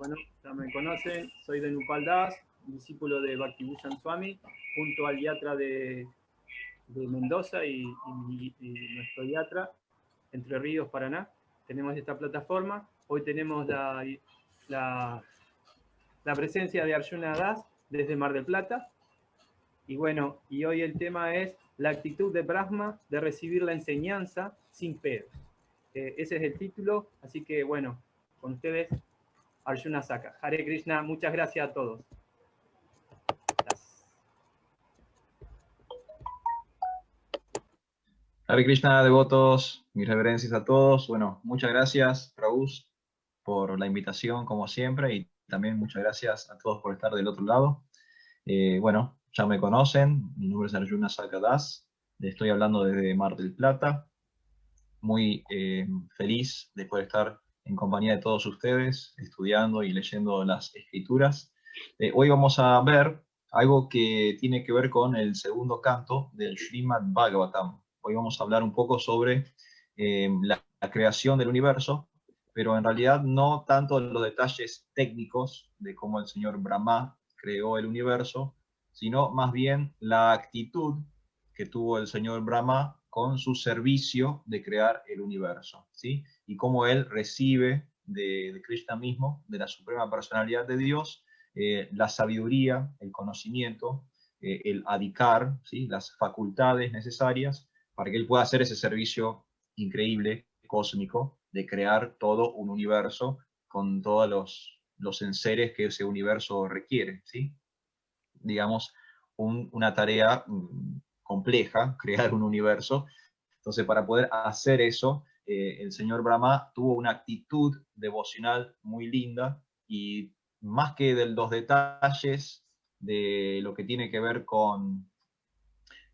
Bueno, ya me conocen, soy de Nupal Das, discípulo de Bhakti-Bhushan Swami, junto al yatra de Mendoza y nuestro yatra, Entre Ríos, Paraná. Tenemos esta plataforma. Hoy tenemos la presencia de Arjuna Das desde Mar del Plata. Y bueno, y hoy el tema es la actitud de Brahma de recibir la enseñanza sin pedos. Ese es el título, así que bueno, con ustedes Arjuna Saka. Hare Krishna, muchas gracias a todos. Gracias. Hare Krishna, devotos, mis reverencias a todos. Bueno, muchas gracias, Prabhu, por la invitación, como siempre, y también muchas gracias a todos por estar del otro lado. Bueno, ya me conocen, mi nombre es Arjuna Saka Das, estoy hablando desde Mar del Plata. Muy feliz de poder estar en compañía de todos ustedes, estudiando y leyendo las escrituras. Hoy vamos a ver algo que tiene que ver con el segundo canto del Srimad Bhagavatam. Hoy vamos a hablar un poco sobre la creación del universo, pero en realidad no tanto los detalles técnicos de cómo el señor Brahma creó el universo, sino más bien la actitud que tuvo el señor Brahma con su servicio de crear el universo, ¿sí? Y cómo él recibe de Krishna mismo, de la suprema personalidad de Dios, la sabiduría, el conocimiento, el adhikar, ¿sí? Las facultades necesarias para que él pueda hacer ese servicio increíble, cósmico, de crear todo un universo con todos los enseres que ese universo requiere, ¿sí? Digamos, una tarea compleja, crear un universo. Entonces, para poder hacer eso, el señor Brahma tuvo una actitud devocional muy linda, y más que de los detalles de lo que tiene que ver con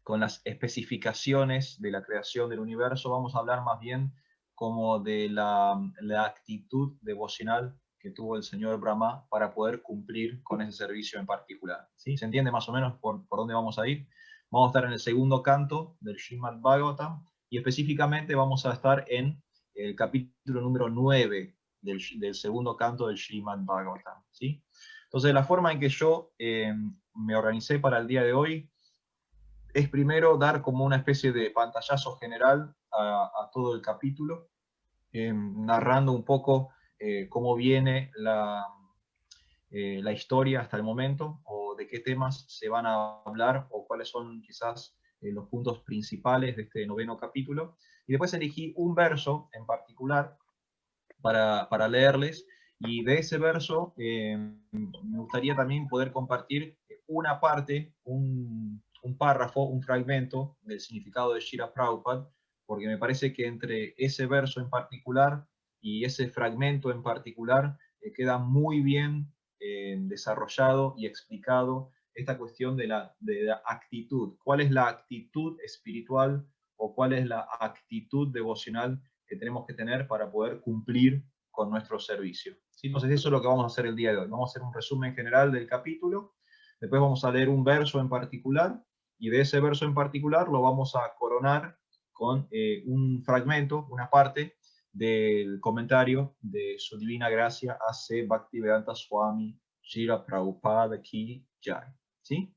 las especificaciones de la creación del universo, vamos a hablar más bien como de la actitud devocional que tuvo el señor Brahma para poder cumplir con ese servicio en particular. ¿Sí? ¿Se entiende más o menos por dónde vamos a ir? Vamos a estar en el segundo canto del Srimad Bhagavatam, y específicamente vamos a estar en el capítulo número 9 del segundo canto del Srimad Bhagavatam. ¿Sí? Entonces, la forma en que yo me organicé para el día de hoy es primero dar como una especie de pantallazo general a todo el capítulo, narrando un poco cómo viene la historia hasta el momento, o de qué temas se van a hablar, o cuáles son quizás los puntos principales de este noveno capítulo. Y después elegí un verso en particular para leerles, y de ese verso me gustaría también poder compartir una parte, un párrafo, un fragmento del significado de Srila Prabhupada, porque me parece que entre ese verso en particular y ese fragmento en particular queda muy bien desarrollado y explicado esta cuestión de la actitud. ¿Cuál es la actitud espiritual o cuál es la actitud devocional que tenemos que tener para poder cumplir con nuestro servicio? ¿Sí? Entonces eso es lo que vamos a hacer el día de hoy. Vamos a hacer un resumen general del capítulo, después vamos a leer un verso en particular, y de ese verso en particular lo vamos a coronar con un fragmento, una parte del comentario de Su Divina Gracia A.C. Bhaktivedanta Swami Srila Prabhupada Ki Jai. ¿Sí?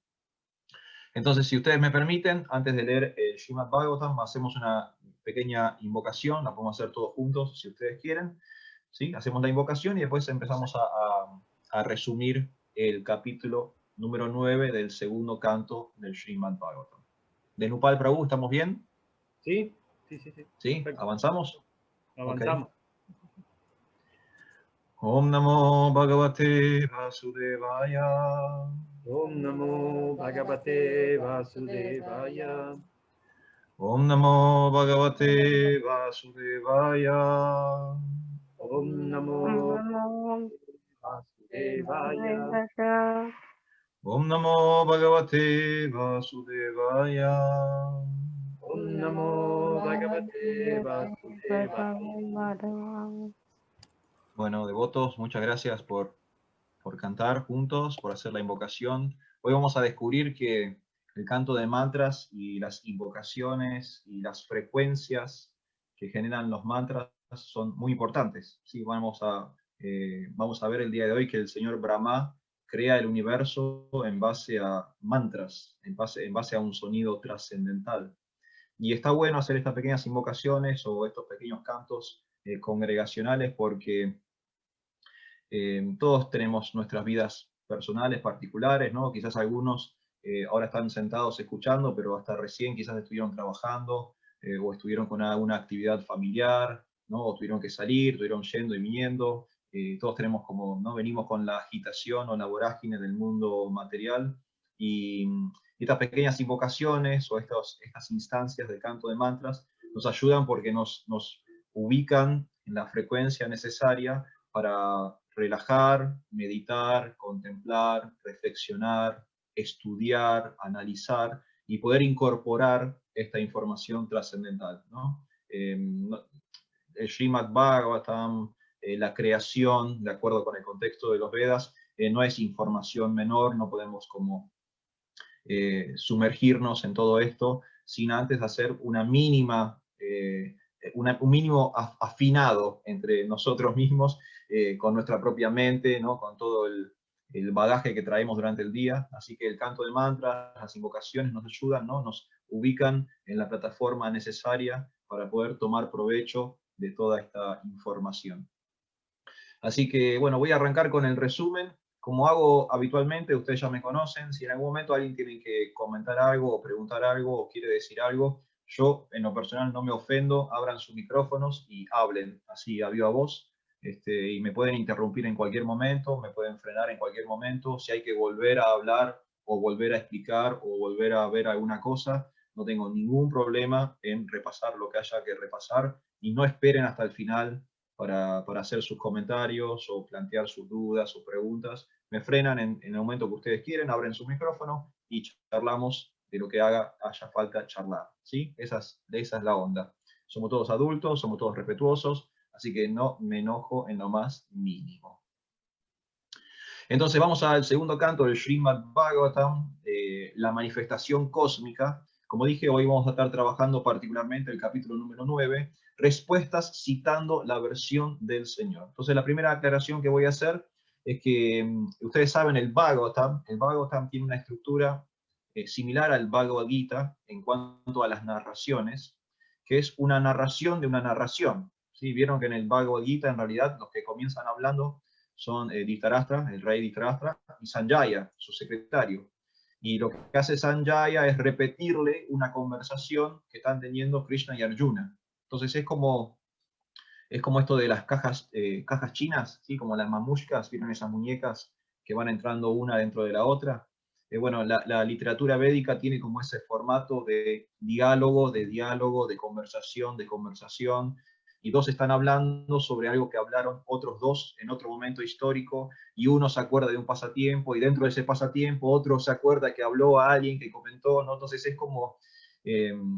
Entonces, si ustedes me permiten, antes de leer el Srimad Bhagavatam, hacemos una pequeña invocación, la podemos hacer todos juntos si ustedes quieren. ¿Sí? Hacemos la invocación y después empezamos a resumir el capítulo número 9 del segundo canto del Srimad Bhagavatam. De Nupal Prabhu, ¿estamos bien? ¿Sí? Sí. ¿Sí? Perfecto. ¿Avanzamos? Avanzamos. Okay. Om Namo Bhagavate Vasudevaya. Om Namo Bhagavate Vasudevaya. Om Namo Bhagavate Vasudevaya. Om Namo Vasudevaya. Om Namo Bhagavate Vasudevaya. Om Namo Bhagavate Vasudevaya. Bueno, devotos, muchas gracias por cantar juntos, por hacer la invocación. Hoy vamos a descubrir que el canto de mantras y las invocaciones y las frecuencias que generan los mantras son muy importantes. ¿Sí? Vamos a vamos a ver el día de hoy que el señor Brahma crea el universo en base a mantras, en base a un sonido trascendental. Y está bueno hacer estas pequeñas invocaciones o estos pequeños cantos congregacionales porque todos tenemos nuestras vidas personales, particulares, ¿no? Quizás algunos ahora están sentados escuchando, pero hasta recién quizás estuvieron trabajando o estuvieron con alguna actividad familiar, ¿no? O tuvieron que salir, estuvieron yendo y viniendo. Todos tenemos como, ¿no? Venimos con la agitación o la vorágine del mundo material y estas pequeñas invocaciones o estas instancias de canto de mantras nos ayudan porque nos ubican en la frecuencia necesaria para relajar, meditar, contemplar, reflexionar, estudiar, analizar y poder incorporar esta información trascendental, ¿no? El Srimad Bhagavatam, la creación, de acuerdo con el contexto de los Vedas, no es información menor, no podemos como sumergirnos en todo esto sin antes hacer una mínima, un mínimo afinado entre nosotros mismos, con nuestra propia mente, ¿no? Con todo el bagaje que traemos durante el día. Así que el canto de mantras, las invocaciones nos ayudan, ¿no? Nos ubican en la plataforma necesaria para poder tomar provecho de toda esta información. Así que, bueno, voy a arrancar con el resumen. Como hago habitualmente, ustedes ya me conocen, si en algún momento alguien tiene que comentar algo o preguntar algo o quiere decir algo, yo en lo personal no me ofendo, abran sus micrófonos y hablen así a viva voz, y me pueden interrumpir en cualquier momento, me pueden frenar en cualquier momento, si hay que volver a hablar o volver a explicar o volver a ver alguna cosa, no tengo ningún problema en repasar lo que haya que repasar y no esperen hasta el final para hacer sus comentarios o plantear sus dudas o preguntas. Me frenan en el momento que ustedes quieren, abren su micrófono y charlamos de lo que haya falta charlar. ¿Sí? Esa es la onda. Somos todos adultos, somos todos respetuosos, así que no me enojo en lo más mínimo. Entonces vamos al segundo canto del Srimad Bhagavatam, la manifestación cósmica. Como dije, hoy vamos a estar trabajando particularmente el capítulo número 9, respuestas citando la versión del Señor. Entonces la primera aclaración que voy a hacer es que ustedes saben el Bhagavatam tiene una estructura similar al Bhagavad Gita en cuanto a las narraciones, que es una narración de una narración. ¿Sí? Vieron que en el Bhagavad Gita en realidad los que comienzan hablando son Dhritarashtra, el rey Dhritarashtra, y Sanjaya, su secretario. Y lo que hace Sanjaya es repetirle una conversación que están teniendo Krishna y Arjuna. Entonces es como esto de las cajas chinas, ¿sí? Como las mamushkas, ¿vieron esas muñecas que van entrando una dentro de la otra? Bueno, la literatura védica tiene como ese formato de diálogo, de conversación, y dos están hablando sobre algo que hablaron otros dos en otro momento histórico, y uno se acuerda de un pasatiempo, y dentro de ese pasatiempo otro se acuerda que habló a alguien que comentó, ¿no? Entonces es como,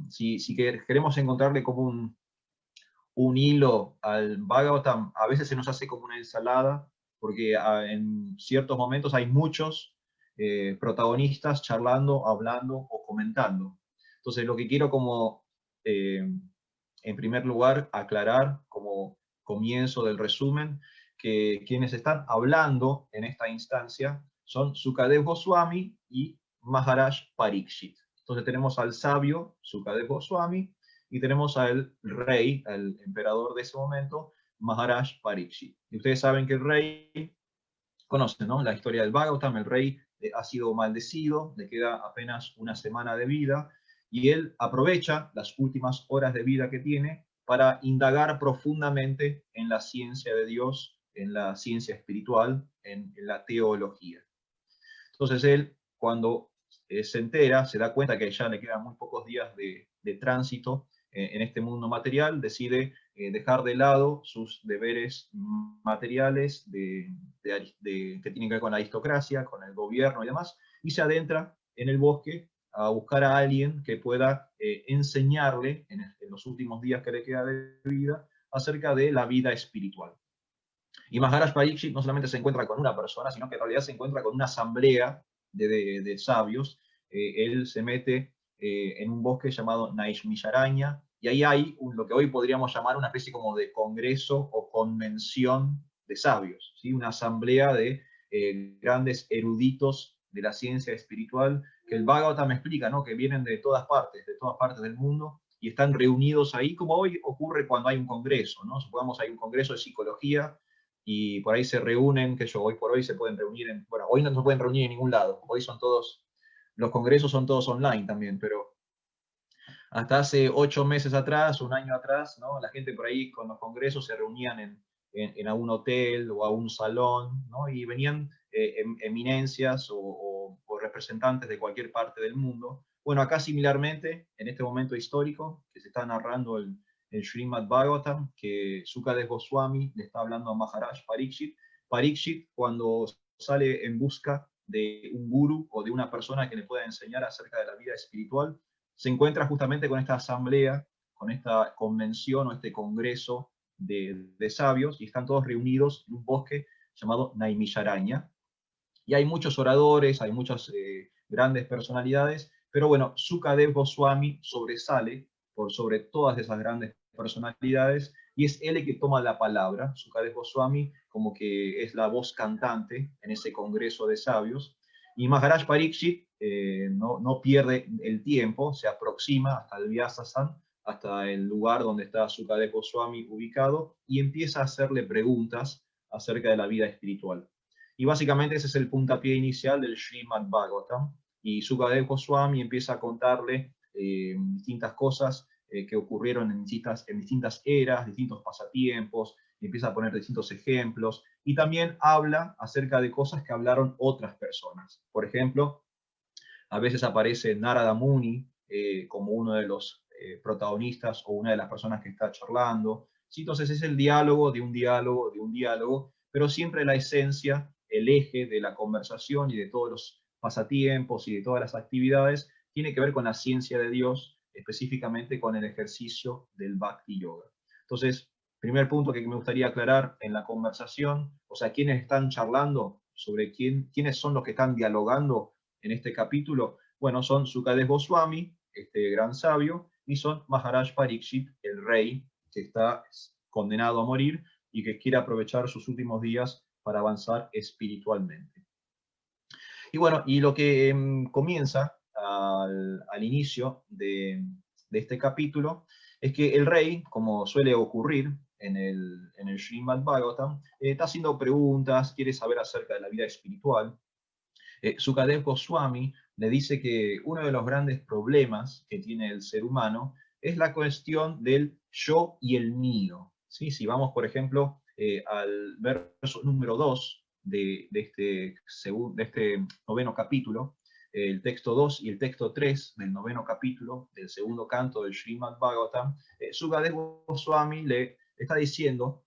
si queremos encontrarle como un hilo al Bhagavatam, a veces se nos hace como una ensalada, porque en ciertos momentos hay muchos protagonistas charlando, hablando o comentando. Entonces lo que quiero como, en primer lugar, aclarar como comienzo del resumen, que quienes están hablando en esta instancia son Sukadev Goswami y Maharaj Parikshit. Entonces tenemos al sabio Sukadev Goswami y tenemos al rey, al emperador de ese momento, Maharaj Parikshit. Y ustedes saben que el rey, conocen, ¿no? La historia del Bhagavatam, el rey ha sido maldecido, le queda apenas una semana de vida, y él aprovecha las últimas horas de vida que tiene para indagar profundamente en la ciencia de Dios, en la ciencia espiritual, en la teología. Entonces él, cuando se entera, se da cuenta que ya le quedan muy pocos días de tránsito en este mundo material, decide dejar de lado sus deberes materiales que tienen que ver con la aristocracia, con el gobierno y demás, y se adentra en el bosque a buscar a alguien que pueda enseñarle en los últimos días que le queda de vida acerca de la vida espiritual. Y Maharaj Parikshit no solamente se encuentra con una persona, sino que en realidad se encuentra con una asamblea de sabios. Él se mete en un bosque llamado Naishmisharanya, y ahí hay lo que hoy podríamos llamar una especie como de congreso o convención de sabios, ¿sí? Una asamblea de grandes eruditos de la ciencia espiritual, que el Bhagavatam me explica, ¿no? Que vienen de todas partes del mundo, y están reunidos ahí, como hoy ocurre cuando hay un congreso, ¿no? Supongamos hay un congreso de psicología, y por ahí se reúnen, que hoy por hoy se pueden reunir bueno, hoy no se pueden reunir en ningún lado, hoy son todos, los congresos son todos online también, pero hasta hace 8 meses atrás, un año atrás, ¿no? La gente por ahí con los congresos se reunían en algún hotel o a un salón, ¿no? Y venían eminencias o representantes de cualquier parte del mundo. Bueno, acá similarmente, en este momento histórico, que se está narrando el Srimad Bhagavatam, que Sukadeva Goswami le está hablando a Maharaj Parikshit. Parikshit, cuando sale en busca de un guru o de una persona que le pueda enseñar acerca de la vida espiritual, se encuentra justamente con esta asamblea, con esta convención o este congreso de sabios, y están todos reunidos en un bosque llamado Naimisharanya. Y hay muchos oradores, hay muchas grandes personalidades, pero bueno, Sukadeva Goswami sobresale por sobre todas esas grandes personalidades, y es él el que toma la palabra. Sukadeva Goswami como que es la voz cantante en ese congreso de sabios, y Maharaj Parikshit no pierde el tiempo, se aproxima hasta el Vyasasan, hasta el lugar donde está Sukadeva Goswami ubicado, y empieza a hacerle preguntas acerca de la vida espiritual. Y básicamente ese es el puntapié inicial del Srimad Bhagavatam. Y Sukadeva Goswami empieza a contarle distintas cosas que ocurrieron en distintas eras, distintos pasatiempos, empieza a poner distintos ejemplos, y también habla acerca de cosas que hablaron otras personas. Por ejemplo, a veces aparece Narada Muni como uno de los protagonistas o una de las personas que está charlando. ¿Sí? Entonces es el diálogo de un diálogo, de un diálogo, pero siempre la esencia, el eje de la conversación y de todos los pasatiempos y de todas las actividades tiene que ver con la ciencia de Dios, específicamente con el ejercicio del Bhakti Yoga. Entonces, primer punto que me gustaría aclarar en la conversación, o sea, quiénes están charlando, sobre quiénes son los que están dialogando en este capítulo. Bueno, son Sukadeva Goswami, este gran sabio, y son Maharaj Parikshit, el rey, que está condenado a morir y que quiere aprovechar sus últimos días para avanzar espiritualmente. Y bueno, y lo que comienza al inicio de este capítulo es que el rey, como suele ocurrir en el Srimad Bhagavatam, está haciendo preguntas, quiere saber acerca de la vida espiritual. Sukadeva Goswami le dice que uno de los grandes problemas que tiene el ser humano es la cuestión del yo y el mío. ¿Sí? Si vamos, por ejemplo, al verso número 2 de este noveno capítulo, el texto 2 y el texto 3 del noveno capítulo del segundo canto del Srimad Bhagavatam, Sukadeva Goswami le está diciendo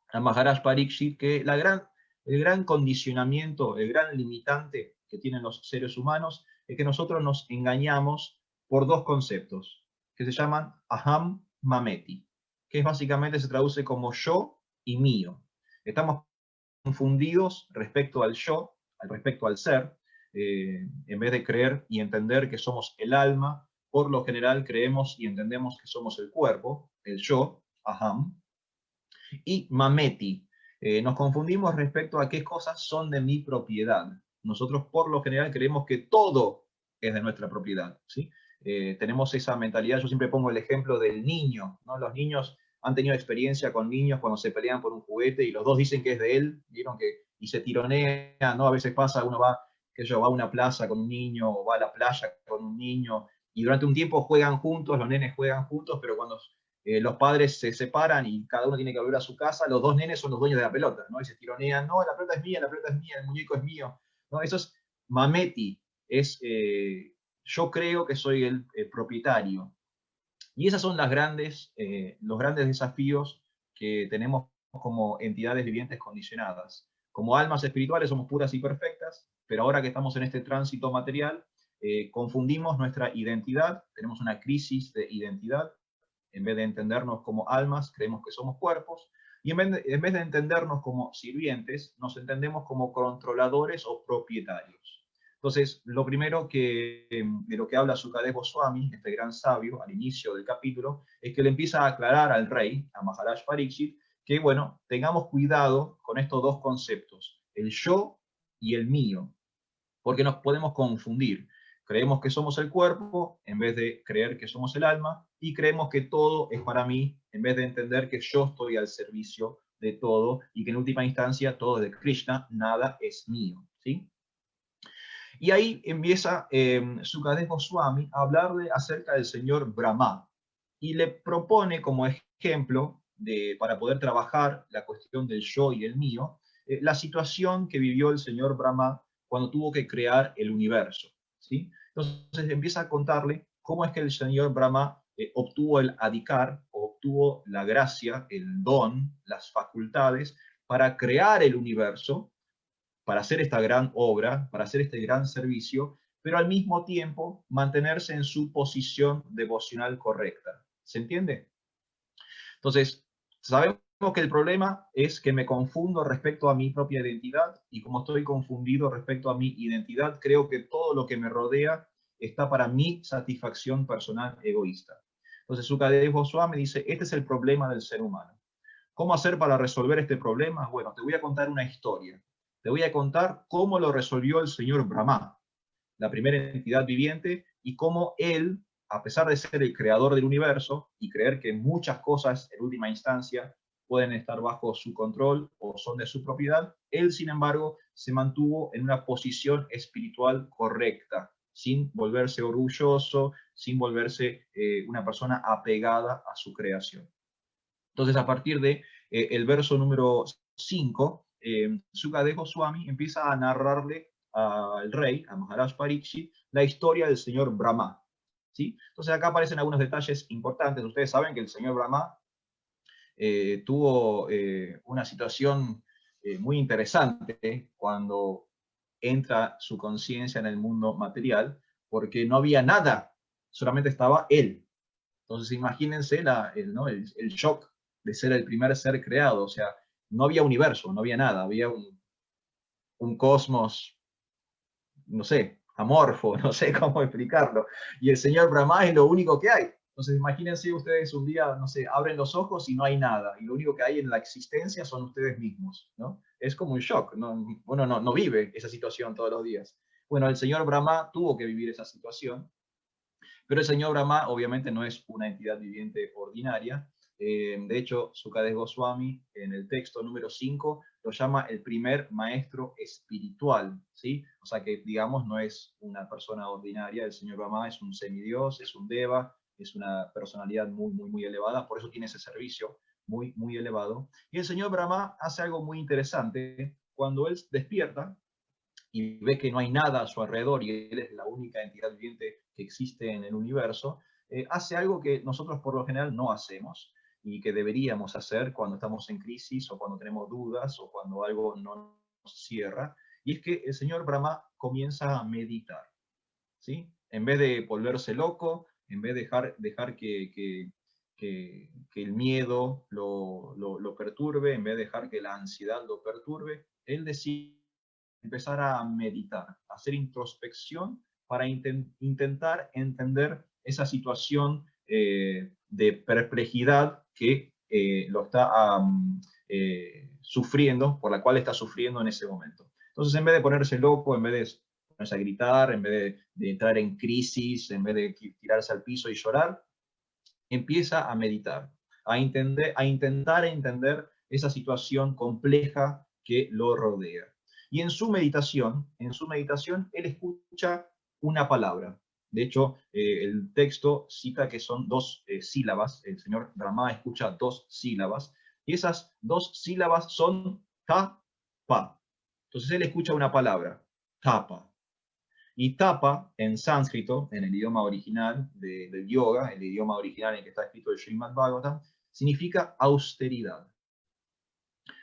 a Maharaj Parikshit que el gran condicionamiento, el gran limitante que tienen los seres humanos es que nosotros nos engañamos por dos conceptos que se llaman aham mameti, que básicamente se traduce como yo y mío. Estamos confundidos respecto al yo, respecto al ser, en vez de creer y entender que somos el alma. Por lo general creemos y entendemos que somos el cuerpo, el yo, aham, y mameti. Nos confundimos respecto a qué cosas son de mi propiedad. Nosotros por lo general creemos que todo es de nuestra propiedad, ¿sí? Tenemos esa mentalidad. Yo siempre pongo el ejemplo del niño, ¿no? Los niños han tenido experiencia con niños cuando se pelean por un juguete y los dos dicen que es de él, ¿vieron? Y se tironean, ¿no? A veces pasa, uno va a una plaza con un niño o va a la playa con un niño y durante un tiempo juegan juntos, los nenes juegan juntos, pero cuando los padres se separan y cada uno tiene que volver a su casa, los dos nenes son los dueños de la pelota, ¿no? Y se tironean, no, la pelota es mía, la pelota es mía, el muñeco es mío, ¿no? Eso es mameti, yo creo que soy el propietario. Y esos son los grandes desafíos que tenemos como entidades vivientes condicionadas. Como almas espirituales somos puras y perfectas, pero ahora que estamos en este tránsito material, confundimos nuestra identidad, tenemos una crisis de identidad. En vez de entendernos como almas, creemos que somos cuerpos, y en vez de entendernos como sirvientes, nos entendemos como controladores o propietarios. Entonces, lo primero de lo que habla Sukadeva Goswami, este gran sabio, al inicio del capítulo, es que le empieza a aclarar al rey, a Maharaj Parikshit, que, bueno, tengamos cuidado con estos dos conceptos, el yo y el mío, porque nos podemos confundir. Creemos que somos el cuerpo en vez de creer que somos el alma, y creemos que todo es para mí en vez de entender que yo estoy al servicio de todo y que en última instancia todo es de Krishna, nada es mío, ¿sí? Y ahí empieza Sukadeva Goswami a hablarle acerca del señor Brahma y le propone como ejemplo para poder trabajar la cuestión del yo y el mío, la situación que vivió el señor Brahma cuando tuvo que crear el universo, ¿sí? Entonces empieza a contarle cómo es que el señor Brahma obtuvo el adhikar, obtuvo la gracia, el don, las facultades para crear el universo, para hacer esta gran obra, para hacer este gran servicio, pero al mismo tiempo mantenerse en su posición devocional correcta. ¿Se entiende? Entonces, sabemos que el problema es que me confundo respecto a mi propia identidad, y como estoy confundido respecto a mi identidad, creo que todo lo que me rodea está para mi satisfacción personal egoísta. Entonces, Sukadeva Goswami dice, este es el problema del ser humano. ¿Cómo hacer para resolver este problema? Bueno, te voy a contar una historia. Te voy a contar cómo lo resolvió el señor Brahma, la primera entidad viviente, y cómo él, a pesar de ser el creador del universo y creer que muchas cosas en última instancia pueden estar bajo su control o son de su propiedad, él, sin embargo, se mantuvo en una posición espiritual correcta, sin volverse orgulloso, sin volverse una persona apegada a su creación. Entonces, a partir de el verso número 5, Sukadeva Goswami empieza a narrarle al rey, a Maharaj Pariksit, la historia del señor Brahma, ¿sí? Entonces, acá aparecen algunos detalles importantes. Ustedes saben que el señor Brahma tuvo una situación muy interesante cuando entra su conciencia en el mundo material, porque no había nada, solamente estaba él. Entonces imagínense ¿no? el shock de ser el primer ser creado, o sea, no había universo, no había nada, había un cosmos, no sé, amorfo, no sé cómo explicarlo, y el señor Brahma es lo único que hay. Entonces imagínense ustedes un día, no sé, abren los ojos y no hay nada, y lo único que hay en la existencia son ustedes mismos, ¿no? Es como un shock, ¿no? Uno no vive esa situación todos los días. Bueno, el señor Brahma tuvo que vivir esa situación, pero el señor Brahma obviamente no es una entidad viviente ordinaria. De hecho, Sukadeva Goswami en el texto número 5 lo llama el primer maestro espiritual, ¿sí? O sea que, digamos, no es una persona ordinaria. El señor Brahma es un semidios, es un deva, es una personalidad muy, muy, muy elevada, por eso tiene ese servicio muy, muy elevado. Y el señor Brahma hace algo muy interesante. Cuando él despierta, y ve que no hay nada a su alrededor y él es la única entidad viviente que existe en el universo, hace algo que nosotros por lo general no hacemos y que deberíamos hacer cuando estamos en crisis o cuando tenemos dudas o cuando algo no nos cierra, y es que el señor Brahma comienza a meditar, ¿sí? En vez de volverse loco, en vez de dejar que el miedo lo perturbe, en vez de dejar que la ansiedad lo perturbe, él decide empezar a meditar, a hacer introspección para intentar entender esa situación de perplejidad que lo está sufriendo, por la cual está sufriendo en ese momento. Entonces, en vez de ponerse loco, en vez de ponerse a gritar, en vez de entrar en crisis, en vez de tirarse al piso y llorar, empieza a meditar, a intentar entender esa situación compleja que lo rodea. Y en su meditación, él escucha una palabra. De hecho, el texto cita que son dos sílabas. El señor Brahma escucha dos sílabas. Y esas dos sílabas son ta, pa. Entonces él escucha una palabra, tapa. Y tapa, en sánscrito, en el idioma original del yoga, el idioma original en el que está escrito el Srimad Bhagavatam, significa austeridad.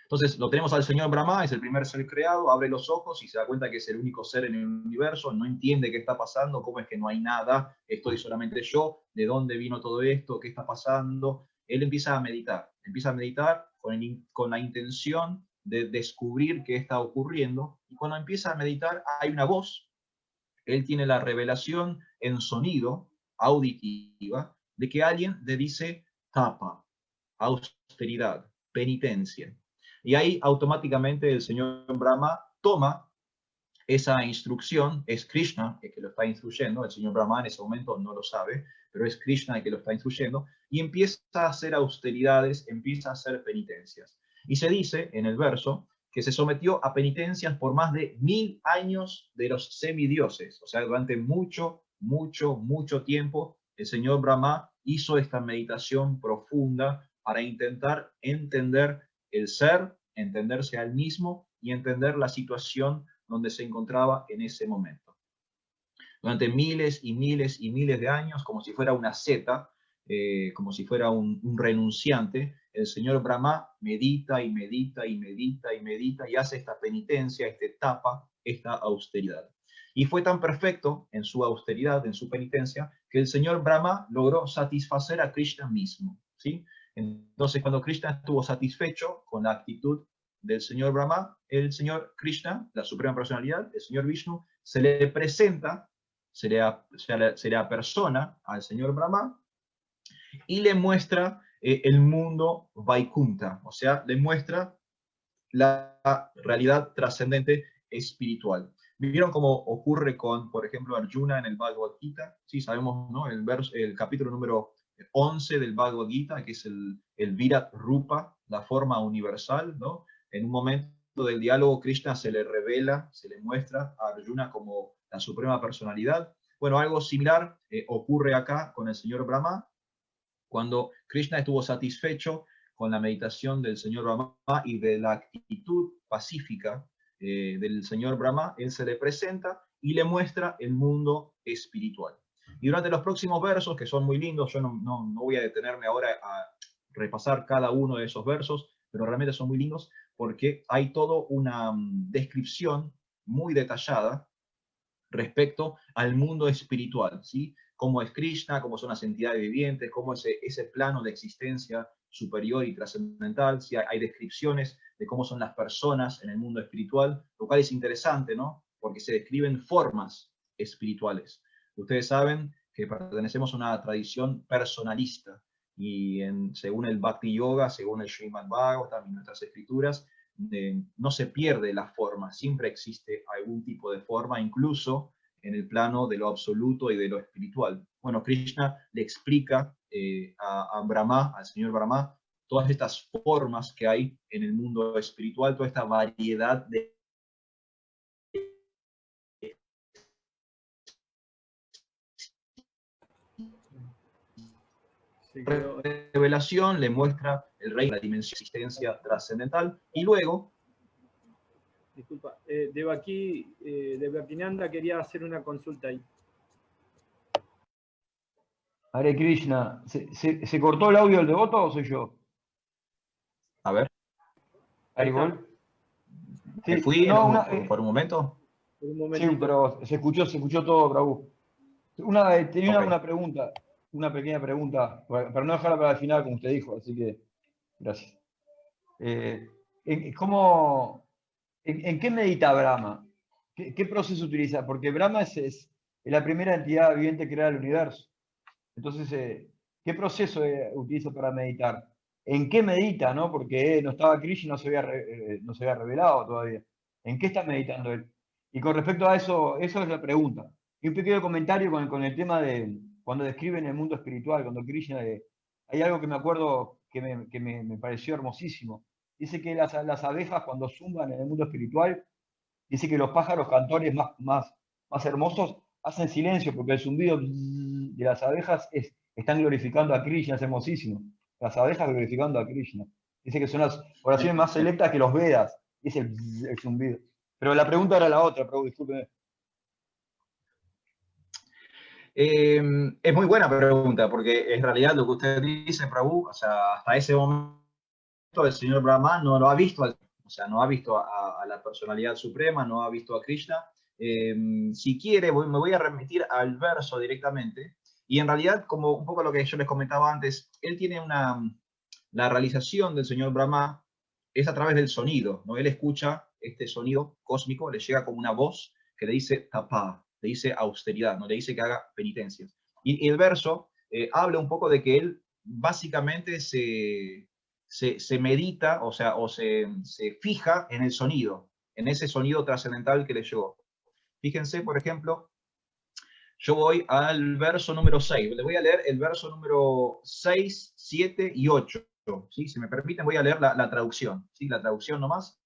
Entonces lo tenemos al señor Brahma, es el primer ser creado, abre los ojos y se da cuenta que es el único ser en el universo, no entiende qué está pasando, cómo es que no hay nada, estoy solamente yo, de dónde vino todo esto, qué está pasando. Él empieza a meditar con la intención de descubrir qué está ocurriendo, y cuando empieza a meditar hay una voz. Él tiene la revelación en sonido, auditiva, de que alguien le dice tapa, austeridad. penitencia. Y ahí automáticamente el señor Brahma toma esa instrucción, es Krishna el que lo está instruyendo, el señor Brahma en ese momento no lo sabe, pero es Krishna el que lo está instruyendo, y empieza a hacer austeridades, empieza a hacer penitencias. Y se dice en el verso que se sometió a penitencias por más de 1000 años de los semidioses, o sea, durante mucho tiempo, el señor Brahma hizo esta meditación profunda para intentar entender el ser, entenderse al mismo y entender la situación donde se encontraba en ese momento. Durante miles y miles y miles de años, como si fuera una seta, como si fuera un renunciante, el señor Brahma medita y medita y medita y medita y hace esta penitencia, esta etapa, esta austeridad. Y fue tan perfecto en su austeridad, en su penitencia, que el señor Brahma logró satisfacer a Krishna mismo, ¿sí? Entonces, cuando Krishna estuvo satisfecho con la actitud del señor Brahma, el señor Krishna, la suprema personalidad, el señor Vishnu, se le presenta, se le apersona al señor Brahma y le muestra el mundo Vaikunta, o sea, le muestra la realidad trascendente espiritual. ¿Vieron cómo ocurre con, por ejemplo, Arjuna en el Bhagavad Gita? Sí, sabemos, ¿no? El capítulo número 11 del Bhagavad Gita, que es el Virat Rupa, la forma universal, ¿no? En un momento del diálogo, Krishna se le revela, se le muestra a Arjuna como la suprema personalidad. Bueno, algo similar ocurre acá con el señor Brahma, cuando Krishna estuvo satisfecho con la meditación del señor Brahma y de la actitud pacífica del señor Brahma, él se le presenta y le muestra el mundo espiritual. Y durante los próximos versos, que son muy lindos, yo no voy a detenerme ahora a repasar cada uno de esos versos, pero realmente son muy lindos porque hay toda una descripción muy detallada respecto al mundo espiritual, ¿sí? Cómo es Krishna, cómo son las entidades vivientes, cómo es ese plano de existencia superior y trascendental, si hay descripciones de cómo son las personas en el mundo espiritual, lo cual es interesante, ¿no? Porque se describen formas espirituales. Ustedes saben que pertenecemos a una tradición personalista y según el Bhakti Yoga, según el Srimad Bhagavatam y nuestras escrituras, no se pierde la forma, siempre existe algún tipo de forma, incluso en el plano de lo absoluto y de lo espiritual. Bueno, Krishna le explica a Brahma, al señor Brahma, todas estas formas que hay en el mundo espiritual, toda esta variedad de revelación, le muestra el reino, la dimensión de existencia trascendental, y luego disculpa, Devakinanda quería hacer una consulta ahí. Hare Krishna, ¿se cortó el audio del devoto o soy yo? A ver. Ahí está. ¿Me fui por un momento? Por un Sí, momentito. pero se escuchó todo, Prabhu. Tenía una pregunta, una pequeña pregunta, para no dejarla para el final, como usted dijo, así que gracias. ¿En qué medita Brahma? ¿Qué proceso utiliza? Porque Brahma es la primera entidad viviente que crea el universo. Entonces, ¿qué proceso utiliza para meditar? ¿En qué medita, no? Porque no estaba Krishna y no se había revelado todavía. ¿En qué está meditando él? Y con respecto a eso, eso es la pregunta. Y un pequeño comentario con el tema de cuando describen el mundo espiritual, cuando Krishna, hay algo que me acuerdo que me pareció hermosísimo. Dice que las abejas cuando zumban en el mundo espiritual, dice que los pájaros cantores más hermosos hacen silencio porque el zumbido de las abejas están glorificando a Krishna, es hermosísimo. Las abejas glorificando a Krishna. Dice que son las oraciones más selectas que los Vedas, dice el zumbido. Pero la pregunta era la otra, Prabhu, discúlpeme. Es muy buena pregunta, porque en realidad lo que usted dice, Prabhu, o sea, hasta ese momento el señor Brahma no lo ha visto, o sea, no ha visto a la personalidad suprema, no ha visto a Krishna. Si quiere, me voy a remitir al verso directamente, y en realidad, como un poco lo que yo les comentaba antes, él tiene la realización del señor Brahma es a través del sonido, ¿no? Él escucha este sonido cósmico, le llega como una voz que le dice tapa, le dice austeridad, ¿no? Le dice que haga penitencias. Y el verso habla un poco de que él básicamente se se medita, o sea, se fija en el sonido, en ese sonido trascendental que le llegó. Fíjense, por ejemplo, yo voy al verso número 6. Les voy a leer el verso número 6, 7 y 8. ¿Sí? Si me permiten, voy a leer la traducción. ¿Sí? La traducción nomás,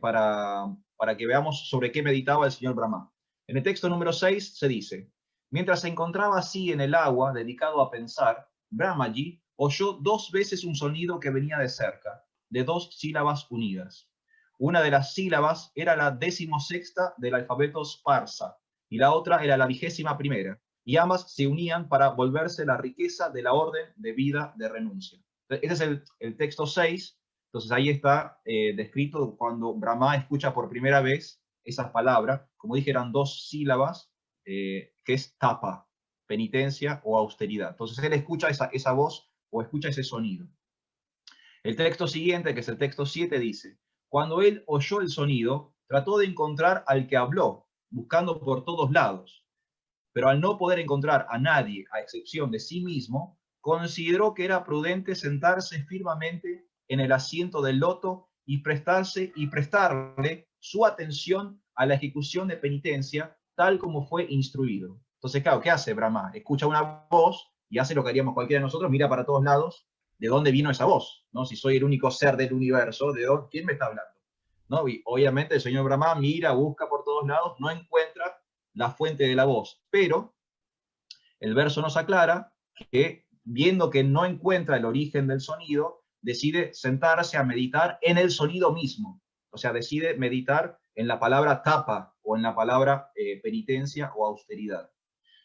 para que veamos sobre qué meditaba el señor Brahma. En el texto número 6 se dice: mientras se encontraba así en el agua, dedicado a pensar, Brahmaji oyó 2 veces un sonido que venía de cerca, de 2 sílabas unidas. Una de las sílabas era la 16ª del alfabeto Parsa y la otra era la 21ª, y ambas se unían para volverse la riqueza de la orden de vida de renuncia. Ese es el texto 6. Entonces ahí está descrito cuando Brahma escucha por primera vez esas palabras. Como dije, eran 2 sílabas, que es tapa, penitencia o austeridad. Entonces él escucha esa voz o escucha ese sonido. El texto siguiente, que es el texto 7, dice: cuando él oyó el sonido, trató de encontrar al que habló, buscando por todos lados, pero al no poder encontrar a nadie, a excepción de sí mismo, consideró que era prudente sentarse firmemente en el asiento del loto y prestarle su atención a la ejecución de penitencia tal como fue instruido. Entonces, claro, ¿qué hace Brahma? Escucha una voz y hace lo que haríamos cualquiera de nosotros, mira para todos lados de dónde vino esa voz, ¿no? Si soy el único ser del universo, ¿quién me está hablando? ¿No? Y obviamente el señor Brahma mira, busca por todos lados, no encuentra la fuente de la voz, pero el verso nos aclara que, viendo que no encuentra el origen del sonido, decide sentarse a meditar en el sonido mismo. O sea, decide meditar en la palabra tapa o en la palabra penitencia o austeridad.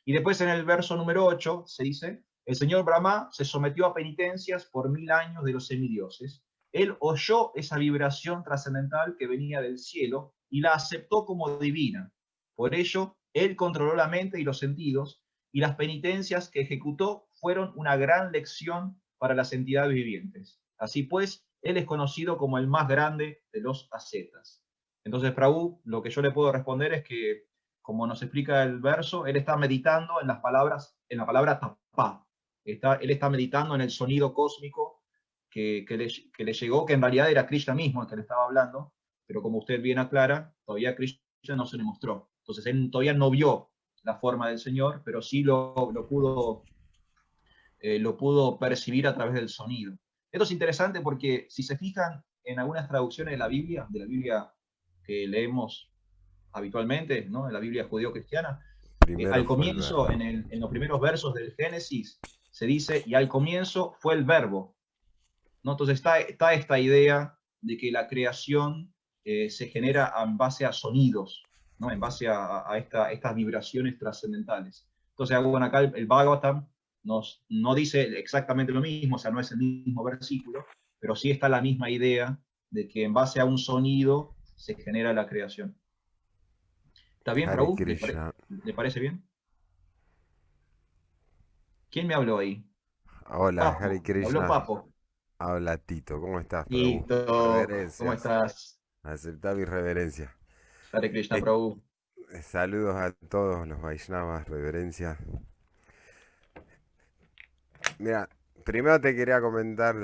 Y después en el verso número 8 se dice: el señor Brahma se sometió a penitencias por 1000 años de los semidioses. Él oyó esa vibración trascendental que venía del cielo y la aceptó como divina. Por ello, él controló la mente y los sentidos, y las penitencias que ejecutó fueron una gran lección para las entidades vivientes. Así pues, él es conocido como el más grande de los ascetas. Entonces, Prabhu, lo que yo le puedo responder es que, como nos explica el verso, él está meditando en las palabras, en la palabra tapá. Él está meditando en el sonido cósmico que le llegó, que en realidad era Krishna mismo el que le estaba hablando, pero como usted bien aclara, todavía Krishna no se le mostró. Entonces él todavía no vio la forma del Señor, pero sí lo pudo percibir a través del sonido. Esto es interesante porque si se fijan en algunas traducciones de la Biblia que leemos habitualmente, ¿no? En la Biblia judío-cristiana, Primero al fue el comienzo, verbo. en los primeros versos del Génesis, se dice: y al comienzo fue el verbo, ¿no? Entonces está esta idea de que la creación se genera en base a sonidos, ¿no? En base a estas vibraciones trascendentales. Entonces, bueno, acá el Bhagavatam no dice exactamente lo mismo, o sea, no es el mismo versículo, pero sí está la misma idea de que en base a un sonido se genera la creación. ¿Está bien, Hare Prabhu? Krishna. ¿Le parece bien? ¿Quién me habló ahí? Hola, Hare Papo, me habló Krishna. Papo. Habla Tito. ¿Cómo estás, Prabhu? Listo, ¿cómo Reverencias. estás? Aceptá mi reverencia. Hare Krishna, Eh, Prabhu. Saludos a todos los Vaishnavas, reverencia. Mira, primero te quería comentar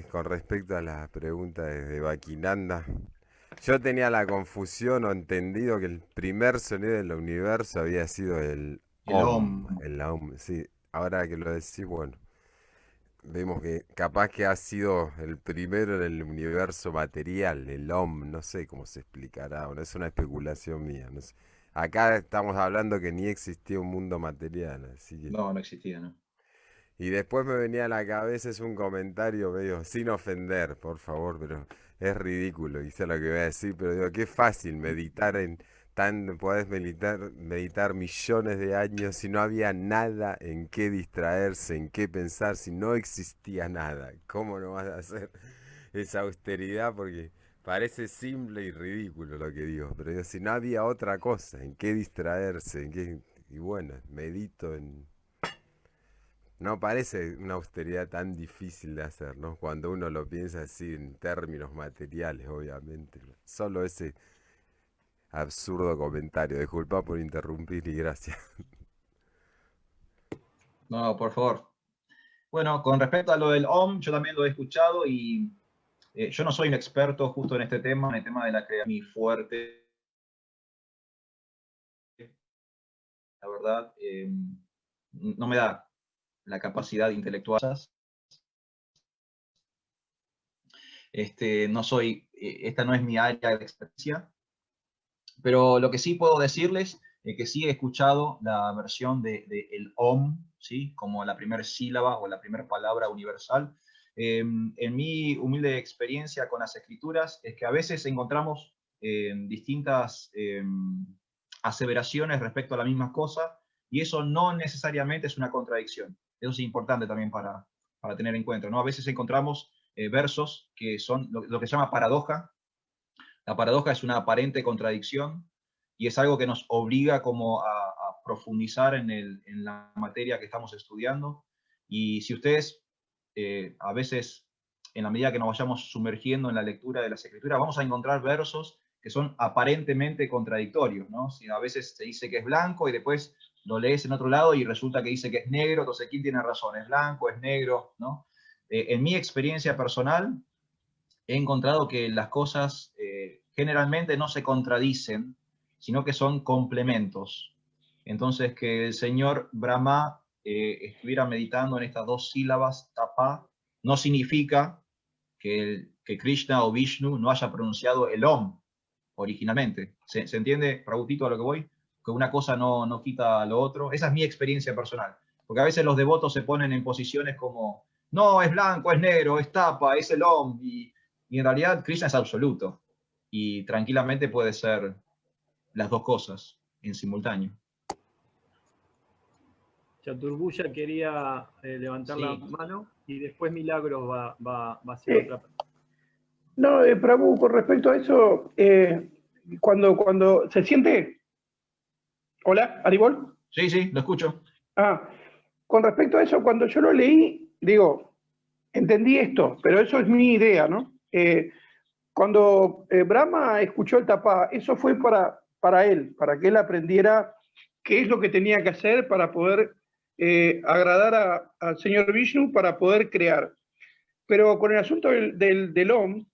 con respecto a la pregunta de Vakinanda. Yo tenía la confusión o entendido que el primer sonido del universo había sido el El Om. Om. El Om, sí. Ahora que lo decís, bueno, vemos que capaz que ha sido el primero en el universo material, el Om, no sé cómo se explicará, bueno, es una especulación mía, no sé. Acá estamos hablando que ni existía un mundo material, así que... No, no existía, ¿no? Y después me venía a la cabeza es un comentario medio, sin ofender, por favor, pero es ridículo, y sé lo que voy a decir, pero digo, qué fácil meditar en podés meditar millones de años si no había nada en qué distraerse, en qué pensar, si no existía nada. ¿Cómo no vas a hacer esa austeridad? Porque parece simple y ridículo lo que digo, pero digo, si no había otra cosa, en qué distraerse, y bueno, medito en... No parece una austeridad tan difícil de hacer, ¿no? Cuando uno lo piensa así en términos materiales, obviamente. Solo ese absurdo comentario. Disculpa por interrumpir y gracias. No, por favor. Bueno, con respecto a lo del OM, yo también lo he escuchado y yo no soy un experto justo en este tema, en el tema de la creación muy fuerte, la verdad, no me da la capacidad intelectual. No soy, esta no es mi área de experiencia, pero lo que sí puedo decirles es que sí he escuchado la versión de el OM, ¿sí? Como la primera sílaba o la primera palabra universal. En mi humilde experiencia con las escrituras es que a veces encontramos distintas aseveraciones respecto a la misma cosa y eso no necesariamente es una contradicción. Eso es importante también para tener en cuenta, ¿no? A veces encontramos versos que son lo que se llama paradoja. La paradoja es una aparente contradicción y es algo que nos obliga como a profundizar en la materia que estamos estudiando. Y si ustedes, a veces, en la medida que nos vayamos sumergiendo en la lectura de las escrituras, vamos a encontrar versos que son aparentemente contradictorios, ¿no? Si a veces se dice que es blanco y después lo lees en otro lado y resulta que dice que es negro, entonces ¿quién tiene razón? ¿Es blanco? ¿Es negro? ¿No? En mi experiencia personal, he encontrado que las cosas generalmente no se contradicen, sino que son complementos. Entonces, que el señor Brahma estuviera meditando en estas dos sílabas, tapa, no significa que Krishna o Vishnu no haya pronunciado el Om originalmente. ¿Se entiende, Prabhutito, a lo que voy? Que una cosa no quita lo otro. Esa es mi experiencia personal. Porque a veces los devotos se ponen en posiciones como, no, es blanco, es negro, es tapa, es el Om, y en realidad Krishna es absoluto. Y tranquilamente puede ser las dos cosas en simultáneo. Chaturbuya quería levantar la Sí. mano y después Milagros va a hacer otra. No, Prabhu, con respecto a eso, cuando se siente... Hola, Aribol. Sí, sí, lo escucho. Con respecto a eso, cuando yo lo leí, digo, entendí esto, pero eso es mi idea, ¿no? Cuando Brahma escuchó el tapá, eso fue para él, para que él aprendiera qué es lo que tenía que hacer para poder agradar al señor Vishnu, para poder crear. Pero con el asunto del Om,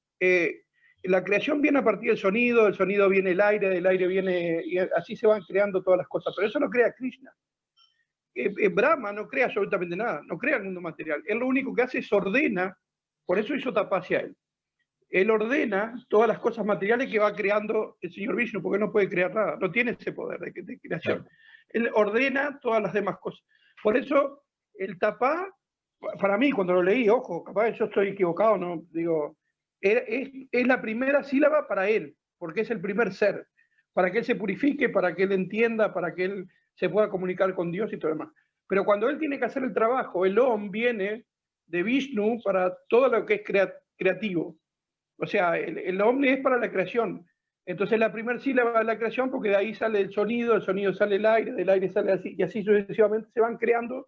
la creación viene a partir del sonido viene el aire, del aire viene, y así se van creando todas las cosas. Pero eso no crea Krishna. Brahma no crea absolutamente nada, no crea el mundo material. Él lo único que hace es ordena, por eso hizo tapasya él. Él ordena todas las cosas materiales que va creando el señor Vishnu, porque no puede crear nada, no tiene ese poder de creación. Claro. Él ordena todas las demás cosas. Por eso, el tapá, para mí, cuando lo leí, ojo, capaz yo estoy equivocado, no digo, es la primera sílaba para él, porque es el primer ser, para que él se purifique, para que él entienda, para que él se pueda comunicar con Dios y todo lo demás. Pero cuando él tiene que hacer el trabajo, el Om viene de Vishnu para todo lo que es creativo. O sea, el Om es para la creación. Entonces la primera sílaba de la creación, porque de ahí sale el sonido sale el aire, del aire sale así, y así sucesivamente se van creando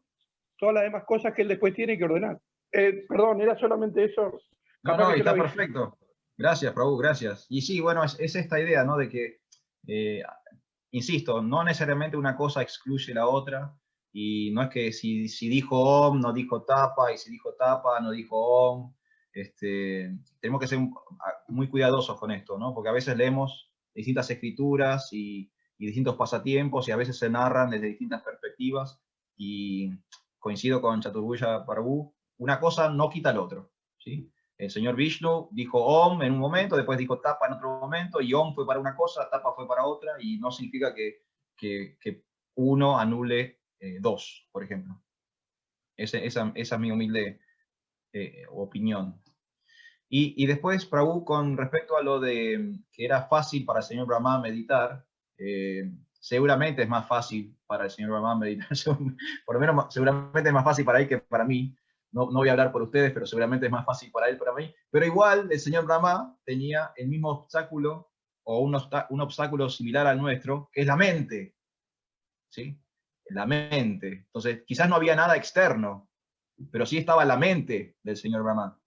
todas las demás cosas que él después tiene que ordenar. Perdón, era solamente eso. No, y está perfecto. Gracias, Prabhu, gracias. Y sí, bueno, es esta idea, ¿no? De que, insisto, no necesariamente una cosa excluye la otra, y no es que si dijo Om, no dijo tapa, y si dijo tapa, no dijo Om. Tenemos que ser muy cuidadosos con esto, ¿no? Porque a veces leemos distintas escrituras y distintos pasatiempos, y a veces se narran desde distintas perspectivas, y coincido con Chaturbuya Prabhu, una cosa no quita al otro, ¿sí? El señor Vishnu dijo Om en un momento, después dijo Tapa en otro momento, y Om fue para una cosa, Tapa fue para otra, y no significa que uno anule dos, por ejemplo. Esa es mi humilde opinión. Y después, Prabhu, con respecto a lo de que era fácil para el señor Brahma meditar, seguramente es más fácil para el señor Brahma meditar, por lo menos seguramente es más fácil para él que para mí. No voy a hablar por ustedes, pero seguramente es más fácil para él, para mí. Pero igual, el señor Brahma tenía el mismo obstáculo, o un obstáculo similar al nuestro, que es la mente. ¿Sí? La mente. Entonces, quizás no había nada externo, pero sí estaba la mente del señor Brahma,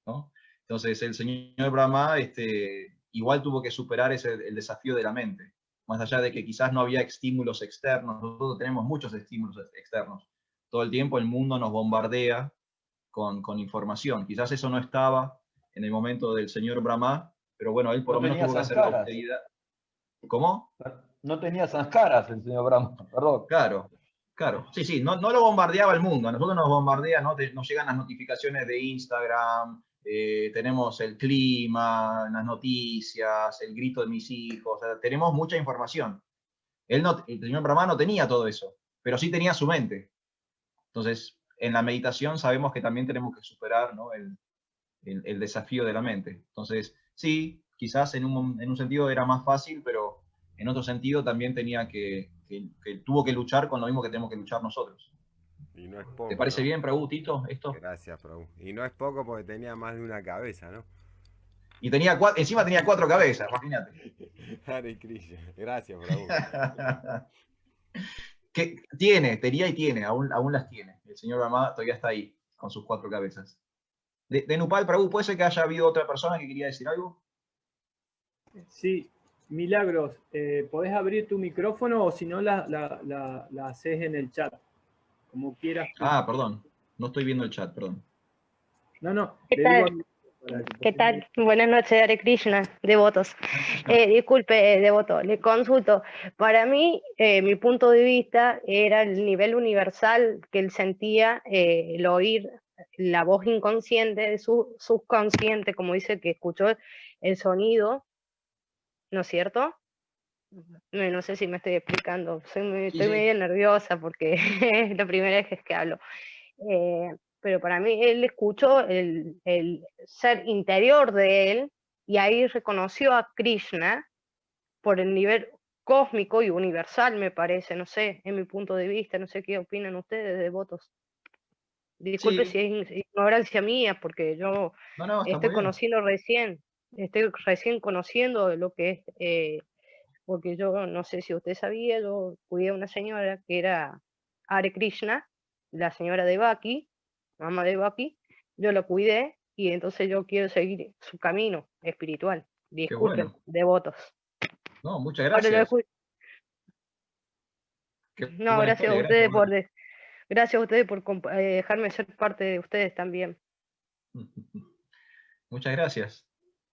¿no? Entonces, el señor Brahma igual tuvo que superar el desafío de la mente. Más allá de que quizás no había estímulos externos, nosotros tenemos muchos estímulos externos. Todo el tiempo el mundo nos bombardea con información. Quizás eso no estaba en el momento del señor Brahma, pero bueno, él por No lo menos tenía tuvo que hacer la sanskaras. austeridad. ¿Cómo? No tenía sanskaras el señor Brahma, perdón. Claro, claro. Sí, sí, no lo bombardeaba el mundo. A nosotros nos bombardea, nos llegan las notificaciones de Instagram, tenemos el clima, las noticias, el grito de mis hijos, o sea, tenemos mucha información. El señor Brahma no tenía todo eso, pero sí tenía su mente. Entonces, en la meditación sabemos que también tenemos que superar, ¿no?, el desafío de la mente. Entonces, sí, quizás en un sentido era más fácil, pero en otro sentido también tenía que tuvo que luchar con lo mismo que tenemos que luchar nosotros. Y no es ¿Te poco, parece ¿no? bien, Prabhu, Tito, esto? Gracias, Prabhu. Y no es poco porque tenía más de una cabeza, ¿no? Y encima tenía 4 cabezas, imagínate. Hare Krishna. Gracias, Prabhu. Tenía y tiene, aún las tiene. El señor Brahma todavía está ahí, con sus 4 cabezas. De Nupal, Prabhu, ¿puede ser que haya habido otra persona que quería decir algo? Sí, Milagros, podés abrir tu micrófono o si no la haces en el chat, como quieras tú. Ah, perdón, no estoy viendo el chat, perdón. No, ¿Qué le digo a tal? mi- para que ¿Qué por tal? Buenas noches, Hare Krishna, devotos. Disculpe, devoto, le consulto. Para mí, mi punto de vista era el nivel universal que él sentía, el oír la voz inconsciente de su subconsciente, como dice que escuchó el sonido, ¿no es cierto? No sé si me estoy explicando, Sí, estoy sí. medio nerviosa porque es la primera vez que hablo. Pero para mí él escuchó el ser interior de él y ahí reconoció a Krishna por el nivel cósmico y universal, me parece, no sé, en mi punto de vista, no sé qué opinan ustedes, devotos. Disculpe si Sí, es ignorancia mía, porque yo no, está estoy muy bien. conociendo recién, estoy recién conociendo lo que es, porque yo no sé si usted sabía, yo cuidé a una señora que era Hare Krishna, la señora de Baki, mamá de Baki, yo la cuidé y entonces yo quiero seguir su camino espiritual. Qué Disculpen, bueno. devotos. No, muchas Ahora lo gracias. escu- Qué No, buena gracias a historia, gracias. ustedes gracias a ustedes por dejarme ser parte de ustedes también. Muchas gracias.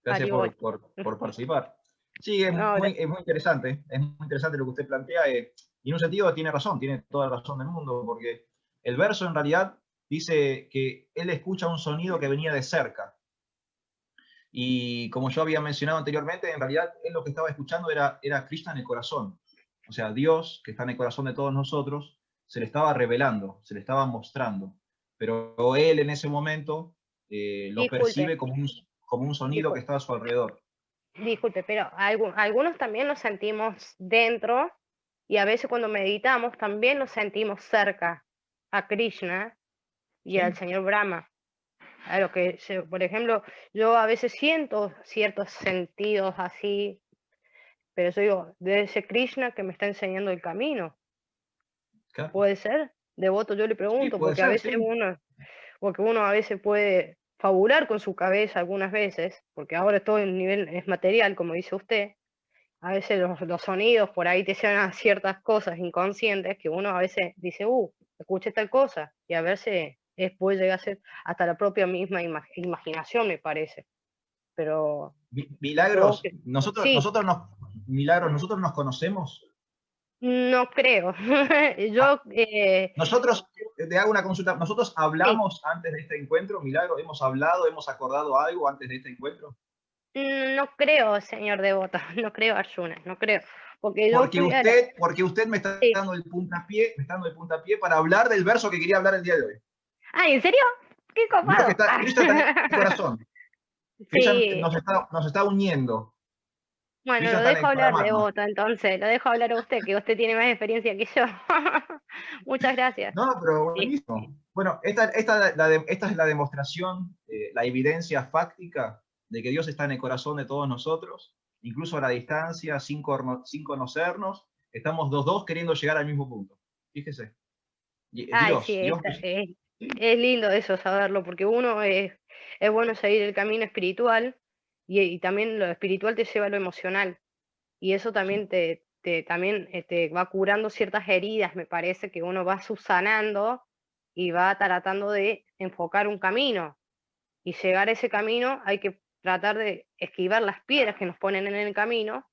Gracias Haribol. por participar. Sí, No, es muy interesante. Es muy interesante lo que usted plantea. Y en un sentido tiene razón, tiene toda la razón del mundo, porque el verso en realidad dice que él escucha un sonido que venía de cerca. Y como yo había mencionado anteriormente, en realidad él lo que estaba escuchando era Krishna en el corazón. O sea, Dios, que está en el corazón de todos nosotros, se le estaba revelando, se le estaba mostrando. Pero él en ese momento lo disculpe, percibe como un sonido que disculpe, está a su alrededor. disculpe, pero algunos también los sentimos dentro y a veces cuando meditamos también nos sentimos cerca a Krishna y al ¿Sí? señor Brahma. A lo que, por ejemplo, yo a veces siento ciertos sentidos así, pero yo digo, de ese Krishna que me está enseñando el camino. Claro. ¿Puede ser? Devoto, yo le Sí, pregunto, puede porque a ser, veces sí. porque uno a veces puede fabular con su cabeza algunas veces, porque ahora todo el nivel es material, como dice usted. A veces los sonidos por ahí te llevan a ciertas cosas inconscientes que uno a veces dice, escuché tal cosa, y a veces puede llegar a ser hasta la propia misma imaginación, me parece. Pero yo, Milagros, sí, Milagros, nosotros nos conocemos. no creo. Ah, Yo, nosotros, te hago una consulta, nosotros sí, hablamos antes de este encuentro, Milagro, hemos hablado, hemos acordado algo antes de este encuentro. no creo, señor Devoto, no creo, Arjuna, no creo. Porque yo fui a la... Porque usted me está Sí. dando el puntapié, me está dando el puntapié para hablar del verso que quería hablar el día de hoy. Ah, ¿en serio? ¡Qué Dios que copado! está, Cristo está en el corazón. Cristo Sí, nos está uniendo. bueno, Cristo lo está en dejo el hablar, Paramatma. Devoto, entonces, lo dejo hablar a usted, que usted tiene más experiencia que yo. Muchas gracias. No, pero Sí. buenísimo. Bueno, esta es la demostración, la evidencia fáctica de que Dios está en el corazón de todos nosotros, incluso a la distancia, sin conocernos, estamos los dos queriendo llegar al mismo punto. Fíjese. Ay, sí, Dios, ¿sí? es lindo eso saberlo, porque uno es bueno seguir el camino espiritual y también lo espiritual te lleva a lo emocional. Y eso también también te va curando ciertas heridas, me parece, que uno va subsanando y va tratando de enfocar un camino, y llegar a ese camino hay que tratar de esquivar las piedras que nos ponen en el camino,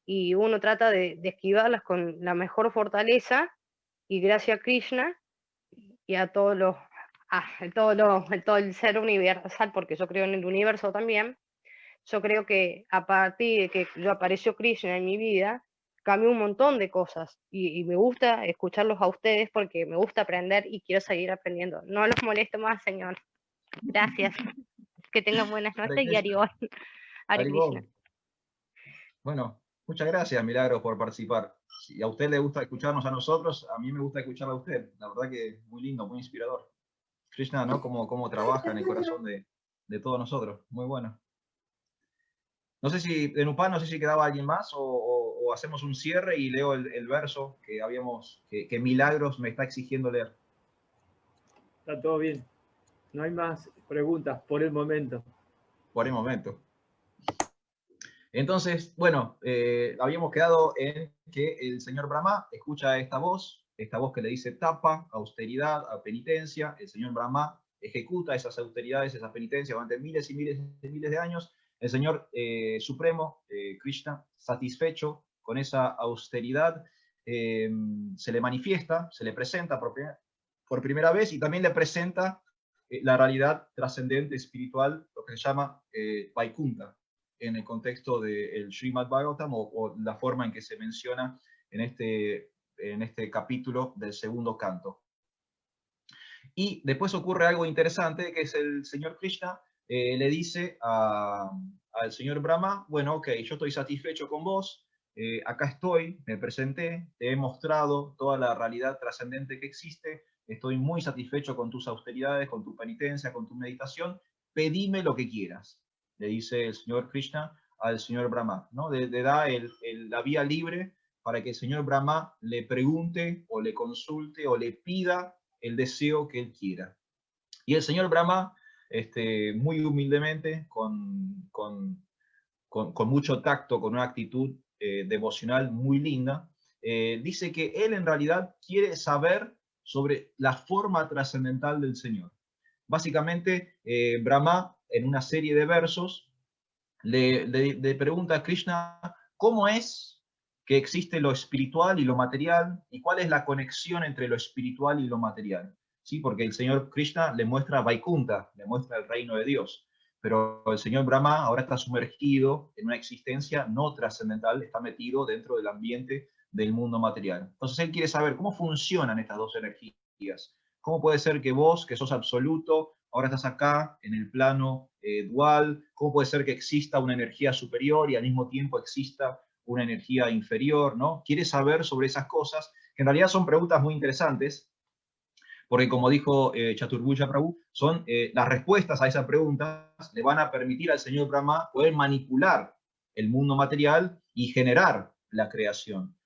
y uno trata de esquivarlas con la mejor fortaleza, y gracias a Krishna y a todos los, todo el ser universal, porque yo creo en el universo también. Yo creo que a partir de que yo apareció Krishna en mi vida, cambió un montón de cosas, y me gusta escucharlos a ustedes porque me gusta aprender y quiero seguir aprendiendo. No los molesto más, señor. Gracias. Que tengan buenas Hare noches y Krishna. Haribol. Hare Haribol. Krishna. Bueno, muchas gracias, Milagros, por participar. Si a usted le gusta escucharnos a nosotros, a mí me gusta escucharla a usted. La verdad que muy lindo, muy inspirador. Krishna, ¿no? Cómo trabaja en el corazón de todos nosotros. Muy bueno. No sé si, de Nupal, no sé si quedaba alguien más o hacemos un cierre y leo el verso que Milagros me está exigiendo leer. Está todo bien. No hay más preguntas por el momento. Por el momento. Entonces, bueno, habíamos quedado en que el señor Brahma escucha esta voz que le dice tapa, austeridad, a penitencia. El señor Brahma ejecuta esas austeridades, esas penitencias durante miles y miles de años. El señor supremo, Krishna, satisfecho con esa austeridad, se le manifiesta, se le presenta por primera vez, y también le presenta la realidad trascendente espiritual, lo que se llama Vaikunta, en el contexto del Srimad Bhagavatam, o la forma en que se menciona en este capítulo del segundo canto. Y después ocurre algo interesante, que es el señor Krishna le dice al señor Brahma, bueno, ok, yo estoy satisfecho con vos, acá estoy, me presenté, te he mostrado toda la realidad trascendente que existe, estoy muy satisfecho con tus austeridades, con tu penitencia, con tu meditación, pedime lo que quieras, le dice el señor Krishna al señor Brahma, ¿no? Le da la vía libre para que el señor Brahma le pregunte o le consulte o le pida el deseo que él quiera. Y el señor Brahma, muy humildemente, con mucho tacto, con una actitud devocional muy linda, dice que él en realidad quiere saber sobre la forma trascendental del Señor. Básicamente, Brahma, en una serie de versos, le pregunta a Krishna cómo es que existe lo espiritual y lo material, y cuál es la conexión entre lo espiritual y lo material. ¿Sí? Porque el señor Krishna le muestra Vaikunta, le muestra el reino de Dios, pero el señor Brahma ahora está sumergido en una existencia no trascendental, está metido dentro del ambiente del mundo material. Entonces él quiere saber cómo funcionan estas dos energías. ¿Cómo puede ser que vos, que sos absoluto, ahora estás acá en el plano dual? ¿Cómo puede ser que exista una energía superior y al mismo tiempo exista una energía inferior, ¿no? Quiere saber sobre esas cosas, que en realidad son preguntas muy interesantes, porque como dijo Chaturvya Prabhu, son las respuestas a esas preguntas le van a permitir al señor Brahma poder manipular el mundo material y generar la creación.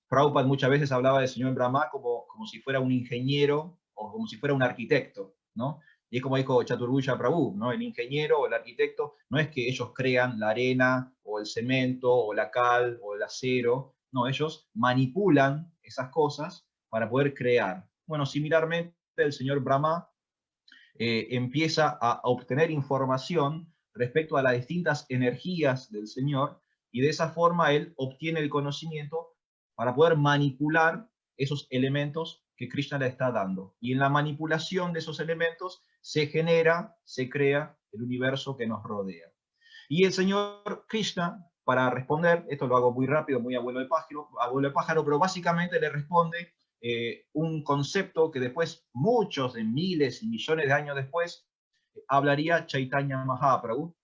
Prabhupada muchas veces hablaba del señor Brahma como si fuera un ingeniero o como si fuera un arquitecto, ¿no? Y es como dijo Chaturvya Prabhu, ¿no? El ingeniero o el arquitecto no es que ellos crean la arena o el cemento o la cal o el acero, no, ellos manipulan esas cosas para poder crear. Bueno, similarmente el señor Brahma empieza a obtener información respecto a las distintas energías del Señor, y de esa forma él obtiene el conocimiento para poder manipular esos elementos que Krishna le está dando. Y en la manipulación de esos elementos se genera, se crea el universo que nos rodea. Y el señor Krishna, para responder, esto lo hago muy rápido, muy abuelo de pájaro, pero básicamente le responde un concepto que después, muchos de miles y millones de años después, hablaría Chaitanya Mahaprabhu,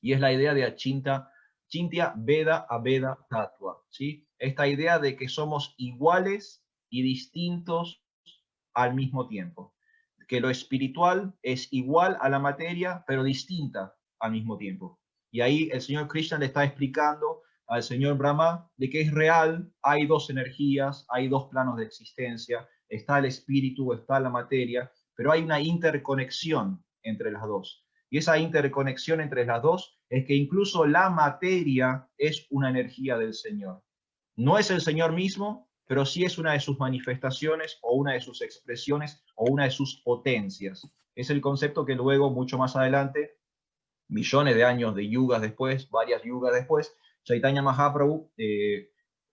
y es la idea de Achintya Veda Aveda Tattva, ¿sí? Esta idea de que somos iguales y distintos al mismo tiempo, que lo espiritual es igual a la materia, pero distinta al mismo tiempo. Y ahí el señor Krishna le está explicando al señor Brahma de que es real, hay dos energías, hay dos planos de existencia, está el espíritu, está la materia, pero hay una interconexión entre las dos. Y esa interconexión entre las dos es que incluso la materia es una energía del Señor. No es el Señor mismo, pero sí es una de sus manifestaciones o una de sus expresiones o una de sus potencias. Es el concepto que luego, mucho más adelante, millones de años de yugas después, varias yugas después, Chaitanya Mahaprabhu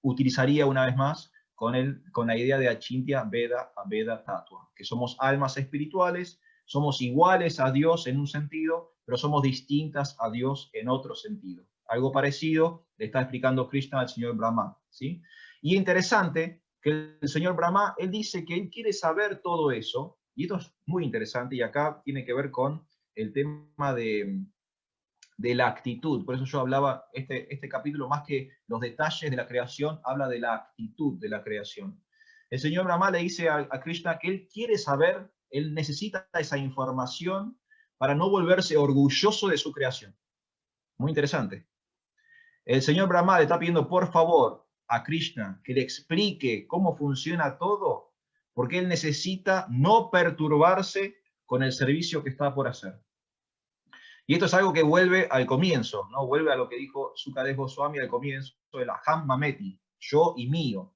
utilizaría una vez más con la idea de Achintya Veda Aveda Tattva, que somos almas espirituales, somos iguales a Dios en un sentido, pero somos distintas a Dios en otro sentido. Algo parecido le está explicando Krishna al señor Brahma, ¿sí? Y interesante que el señor Brahma, él dice que él quiere saber todo eso, y esto es muy interesante, y acá tiene que ver con el tema de la actitud. Por eso yo hablaba, este capítulo, más que los detalles de la creación, habla de la actitud de la creación. El señor Brahma le dice a Krishna que él quiere saber, él necesita esa información para no volverse orgulloso de su creación. Muy interesante. El señor Brahma le está pidiendo, por favor, a Krishna que le explique cómo funciona todo, porque él necesita no perturbarse con el servicio que está por hacer. Y esto es algo que vuelve al comienzo, ¿no? Vuelve a lo que dijo Sukadeva Goswami al comienzo del Aham Mameti, yo y mío.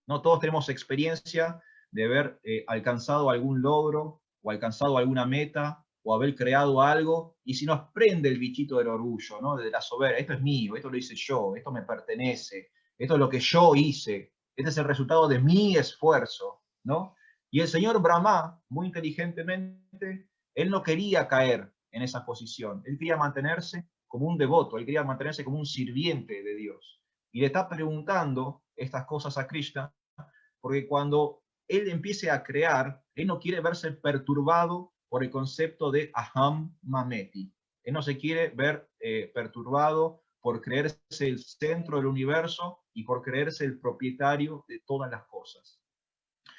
No todos tenemos experiencia de haber alcanzado algún logro o alcanzado alguna meta o haber creado algo, y si nos prende el bichito del orgullo, ¿no? De la soberbia, esto es mío, esto lo hice yo, esto me pertenece, esto es lo que yo hice, este es el resultado de mi esfuerzo, ¿no? Y el señor Brahma, muy inteligentemente, él no quería caer en esa posición, él quería mantenerse como un devoto, él quería mantenerse como un sirviente de Dios. Y le está preguntando estas cosas a Krishna, porque cuando él empiece a crear, él no quiere verse perturbado por el concepto de Aham Mameti. Él no se quiere ver perturbado por creerse el centro del universo y por creerse el propietario de todas las cosas.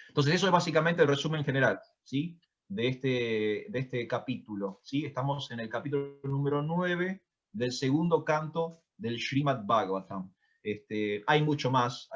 Entonces eso es básicamente el resumen general, ¿sí? de este capítulo, ¿sí? Estamos en el capítulo número 9 del segundo canto del Srimad Bhagavatam. Hay mucha más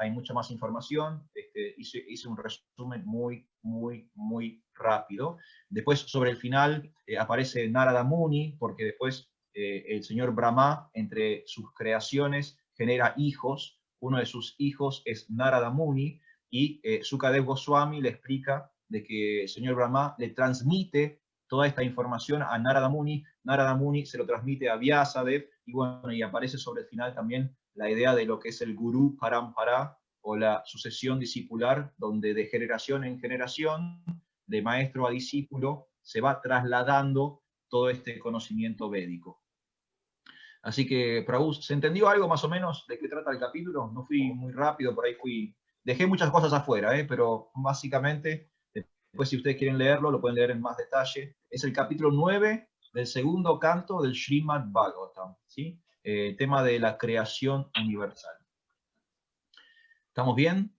información. Hice un resumen muy rápido. Después, sobre el final, aparece Narada Muni, porque después el señor Brahma, entre sus creaciones, genera hijos. Uno de sus hijos es Narada Muni, y Sukadeva Goswami le explica de que el señor Brahma le transmite toda esta información a Narada Muni se lo transmite a Vyasadeva, y bueno, y aparece sobre el final también la idea de lo que es el Guru Parampara, o la sucesión discipular, donde de generación en generación, de maestro a discípulo, se va trasladando todo este conocimiento védico. Así que, Prabhu, ¿se entendió algo más o menos de qué trata el capítulo? No fui muy rápido, por ahí dejé muchas cosas afuera, pero básicamente, después si ustedes quieren leerlo, lo pueden leer en más detalle. Es el capítulo 9 del segundo canto del Srimad Bhagavatam, ¿sí? Tema de la creación universal. ¿Estamos bien?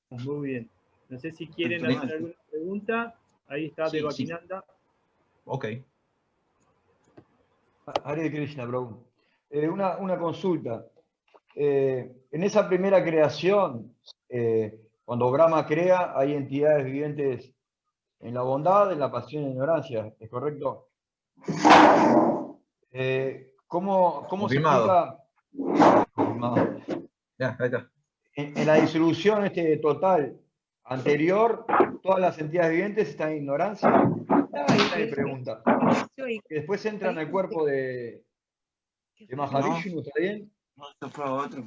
Muy bien. No sé si quieren hacer alguna pregunta. Ahí está Devakinanda. Sí. Ok. Hare Krishna, Prabhu. Una consulta. En esa primera creación, cuando Brahma crea, hay entidades vivientes en la bondad, en la pasión y en la ignorancia, ¿es correcto? ¿Cómo se explica? Confirmado. Ya, ahí está. En la disolución total anterior, todas las entidades vivientes están en ignorancia. Esta es mi pregunta. Que después entran al cuerpo de Mahavishnu, ¿está bien?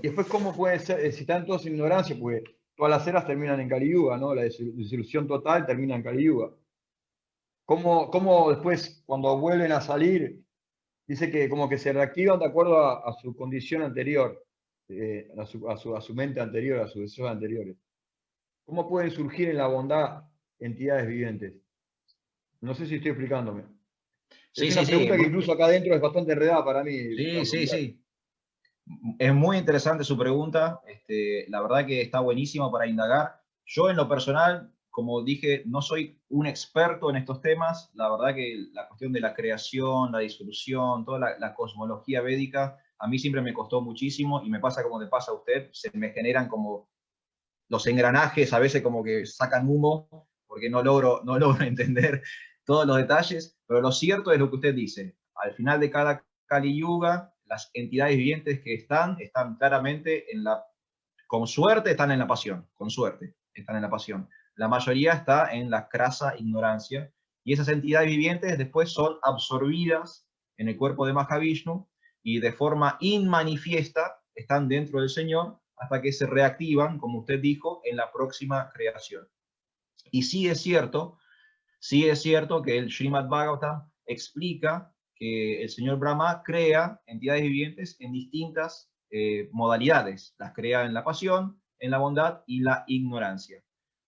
Y después, ¿cómo puede ser? Si están todos en ignorancia, pues todas las eras terminan en Kali Yuga, ¿no? La disolución total termina en Kali Yuga. ¿Cómo después, cuando vuelven a salir, dice que como que se reactivan de acuerdo a su condición anterior, a su mente anterior, a sus deseos anteriores? ¿Cómo pueden surgir en la bondad entidades vivientes? No sé si estoy explicándome. Es una pregunta que incluso acá adentro es bastante enredada para mí. Sí. Es muy interesante su pregunta. La verdad que está buenísimo para indagar. Yo en lo personal, como dije, no soy un experto en estos temas. La verdad que la cuestión de la creación, la disolución, toda la cosmología védica, a mí siempre me costó muchísimo, y me pasa como le pasa a usted, se me generan como los engranajes, a veces como que sacan humo, porque no logro entender todos los detalles, pero lo cierto es lo que usted dice. Al final de cada Kali Yuga, las entidades vivientes que están claramente en la Con suerte están en la pasión, con suerte están en la pasión. La mayoría está en la crasa ignorancia, y esas entidades vivientes después son absorbidas en el cuerpo de Mahavishnu y de forma inmanifiesta están dentro del Señor hasta que se reactivan, como usted dijo, en la próxima creación. Y sí es cierto que el Srimad Bhagavatam explica que el señor Brahma crea entidades vivientes en distintas modalidades. Las crea en la pasión, en la bondad y la ignorancia.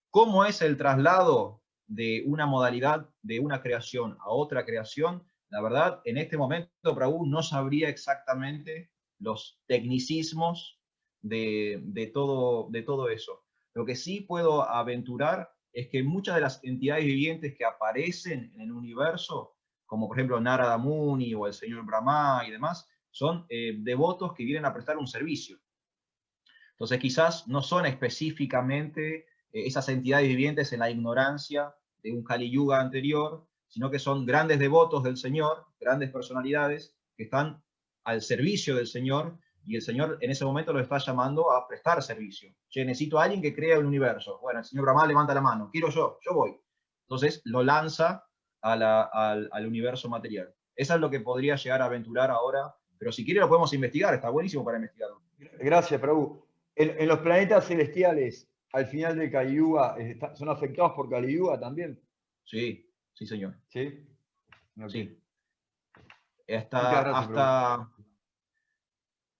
¿Cómo es el traslado de una modalidad, de una creación a otra creación? La verdad, en este momento, Prabhu, no sabría exactamente los tecnicismos de todo eso. Lo que sí puedo aventurar es que muchas de las entidades vivientes que aparecen en el universo, como por ejemplo Narada Muni o el señor Brahma y demás, son devotos que vienen a prestar un servicio. Entonces quizás no son específicamente esas entidades vivientes en la ignorancia de un Kali Yuga anterior, sino que son grandes devotos del Señor, grandes personalidades que están al servicio del Señor, y el Señor en ese momento los está llamando a prestar servicio. Che, necesito a alguien que crea el universo. Bueno, el señor Brahma levanta la mano. Quiero yo voy. Entonces lo lanza al universo material. Eso es lo que podría llegar a aventurar ahora, pero si quiere lo podemos investigar, está buenísimo para investigarlo. Gracias, Prabhu. En los planetas celestiales, al final del Kali Yuga, ¿son afectados por Kali Yuga también? Sí, sí, señor. Sí. Sí. Muchas gracias, Prabhu.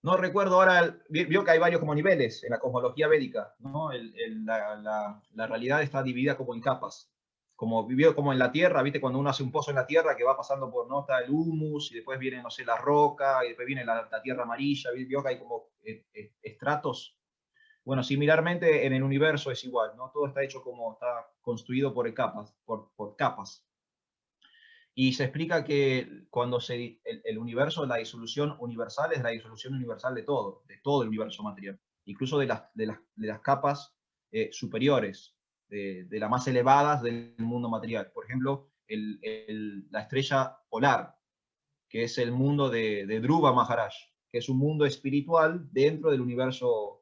No recuerdo ahora, vio que hay varios como niveles en la cosmología védica, ¿no? La realidad está dividida como en capas. Como vivió como en la tierra, ¿viste? Cuando uno hace un pozo en la tierra que va pasando por, ¿no? Está el humus y después viene, no sé, la roca y después viene la tierra amarilla, vio que hay como estratos. Bueno, similarmente en el universo es igual, ¿no? Todo está hecho como, está construido por capas, por capas. Y se explica que cuando el universo, la disolución universal es la disolución universal de todo el universo material, incluso de las capas superiores, de las más elevadas del mundo material. Por ejemplo, la estrella polar, que es el mundo de Dhruva Maharaj, que es un mundo espiritual dentro del universo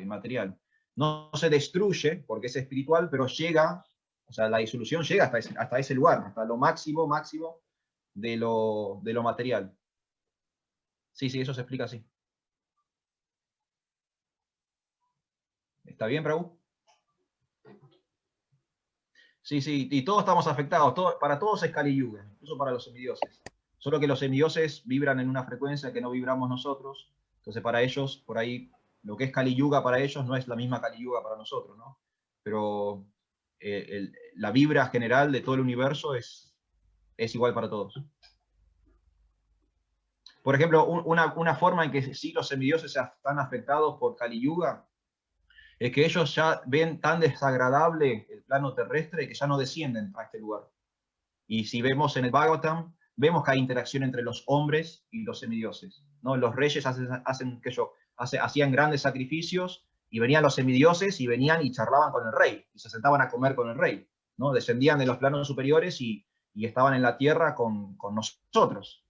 material. No se destruye porque es espiritual, pero llega. O sea, la disolución llega hasta ese lugar, hasta lo máximo de lo material. Sí, eso se explica así. ¿Está bien, Prabhu? Sí, y todos estamos afectados. Para todos es Kali Yuga, incluso para los semidioses. Solo que los semidioses vibran en una frecuencia que no vibramos nosotros. Entonces, para ellos, por ahí, lo que es Kali Yuga para ellos no es la misma Kali Yuga para nosotros, ¿no? Pero la vibra general de todo el universo es igual para todos. Por ejemplo, una forma en que sí los semidioses están afectados por Kali Yuga es que ellos ya ven tan desagradable el plano terrestre que ya no descienden a este lugar. Y si vemos en el Bhagavatam, vemos que hay interacción entre los hombres y los semidioses, ¿no? Los reyes hacían grandes sacrificios y venían los semidioses y venían y charlaban con el rey y se sentaban a comer con el rey, ¿no? Descendían de los planos superiores y estaban en la tierra con nosotros.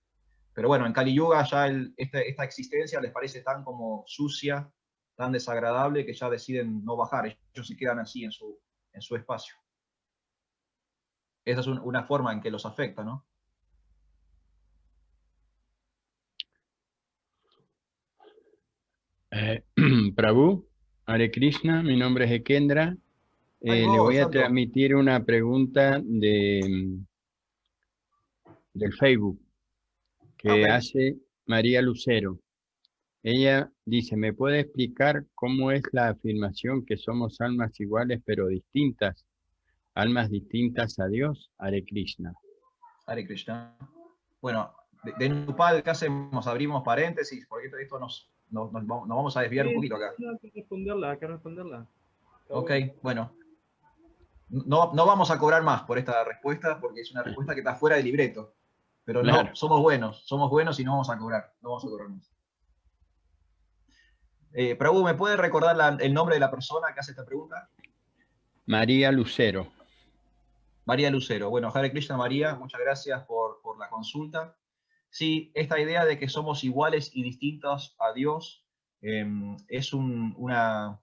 Pero bueno, en Kali Yuga ya esta existencia les parece tan como sucia, tan desagradable, que ya deciden no bajar. Ellos se quedan así en su espacio. Esa es una forma en que los afecta, ¿no? Prabhu, Hare Krishna, mi nombre es Ekendra. Le voy a transmitir una pregunta del Facebook que hace María Lucero. Ella dice, ¿me puede explicar cómo es la afirmación que somos almas iguales pero distintas? Almas distintas a Dios. Hare Krishna. Hare Krishna. Bueno, de Nupal, ¿qué hacemos? Abrimos paréntesis, porque esto nos vamos a desviar un poquito acá. Hay que responderla. Ok, bueno. No vamos a cobrar más por esta respuesta, porque es una respuesta que está fuera del libreto. Pero claro, no, somos buenos y no vamos a cobrar. No vamos a cobrar más. Prabhu, ¿me puede recordar el nombre de la persona que hace esta pregunta? María Lucero. María Lucero. Bueno, Hare Krishna María, muchas gracias por la consulta. Sí, esta idea de que somos iguales y distintos a Dios es un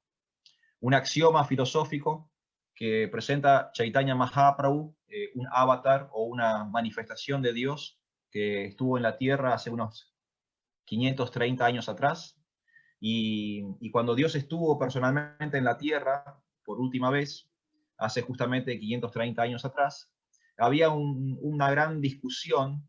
axioma filosófico que presenta Chaitanya Mahaprabhu, un avatar o una manifestación de Dios que estuvo en la tierra hace unos 530 años atrás. Y cuando Dios estuvo personalmente en la tierra por última vez, hace justamente 530 años atrás, había una gran discusión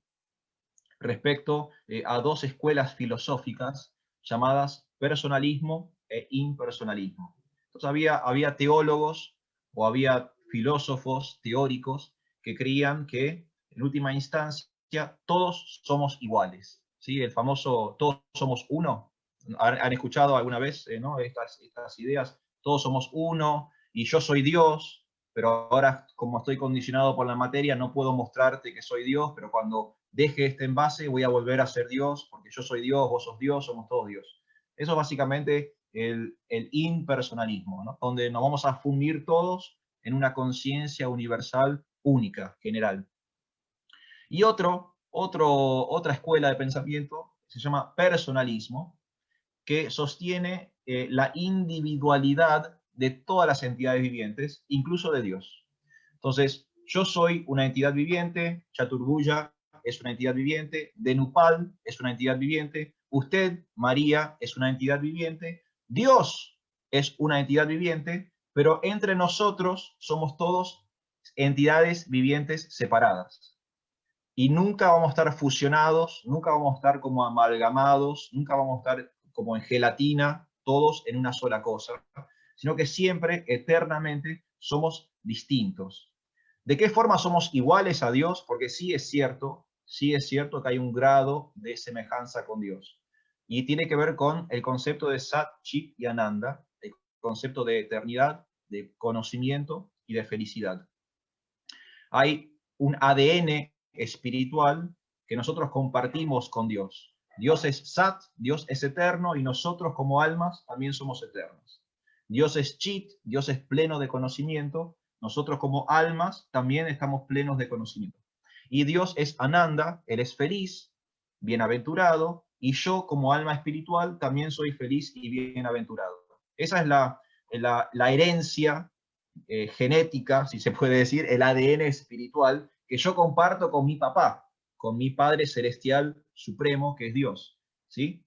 respecto a dos escuelas filosóficas llamadas personalismo e impersonalismo. Entonces había teólogos o había filósofos teóricos que creían que en última instancia todos somos iguales, ¿sí? El famoso todos somos uno. ¿Han escuchado alguna vez ¿no? estas ideas? Todos somos uno y yo soy Dios, pero ahora como estoy condicionado por la materia no puedo mostrarte que soy Dios, pero cuando deje este envase voy a volver a ser Dios, porque yo soy Dios, vos sos Dios, somos todos Dios. Eso es básicamente el impersonalismo, ¿no? Donde nos vamos a fundir todos en una conciencia universal única, general. Y otra escuela de pensamiento se llama personalismo, que sostiene la individualidad de todas las entidades vivientes, incluso de Dios. Entonces, yo soy una entidad viviente, Chaturbuya es una entidad viviente, Dhenupal es una entidad viviente, usted, María, es una entidad viviente, Dios es una entidad viviente, pero entre nosotros somos todos entidades vivientes separadas. Y nunca vamos a estar fusionados, nunca vamos a estar como amalgamados, nunca vamos a estar como en gelatina, todos en una sola cosa, sino que siempre, eternamente, somos distintos. ¿De qué forma somos iguales a Dios? Porque sí es cierto que hay un grado de semejanza con Dios. Y tiene que ver con el concepto de Sat, Chit y Ananda, el concepto de eternidad, de conocimiento y de felicidad. Hay un ADN espiritual que nosotros compartimos con Dios. Dios es Sat, Dios es eterno y nosotros como almas también somos eternos. Dios es Chit, Dios es pleno de conocimiento, nosotros como almas también estamos plenos de conocimiento. Y Dios es Ananda, Él es feliz, bienaventurado, y yo como alma espiritual también soy feliz y bienaventurado. Esa es la herencia genética, si se puede decir, el ADN espiritual que yo comparto con mi papá, con mi Padre Celestial Supremo, que es Dios, ¿sí?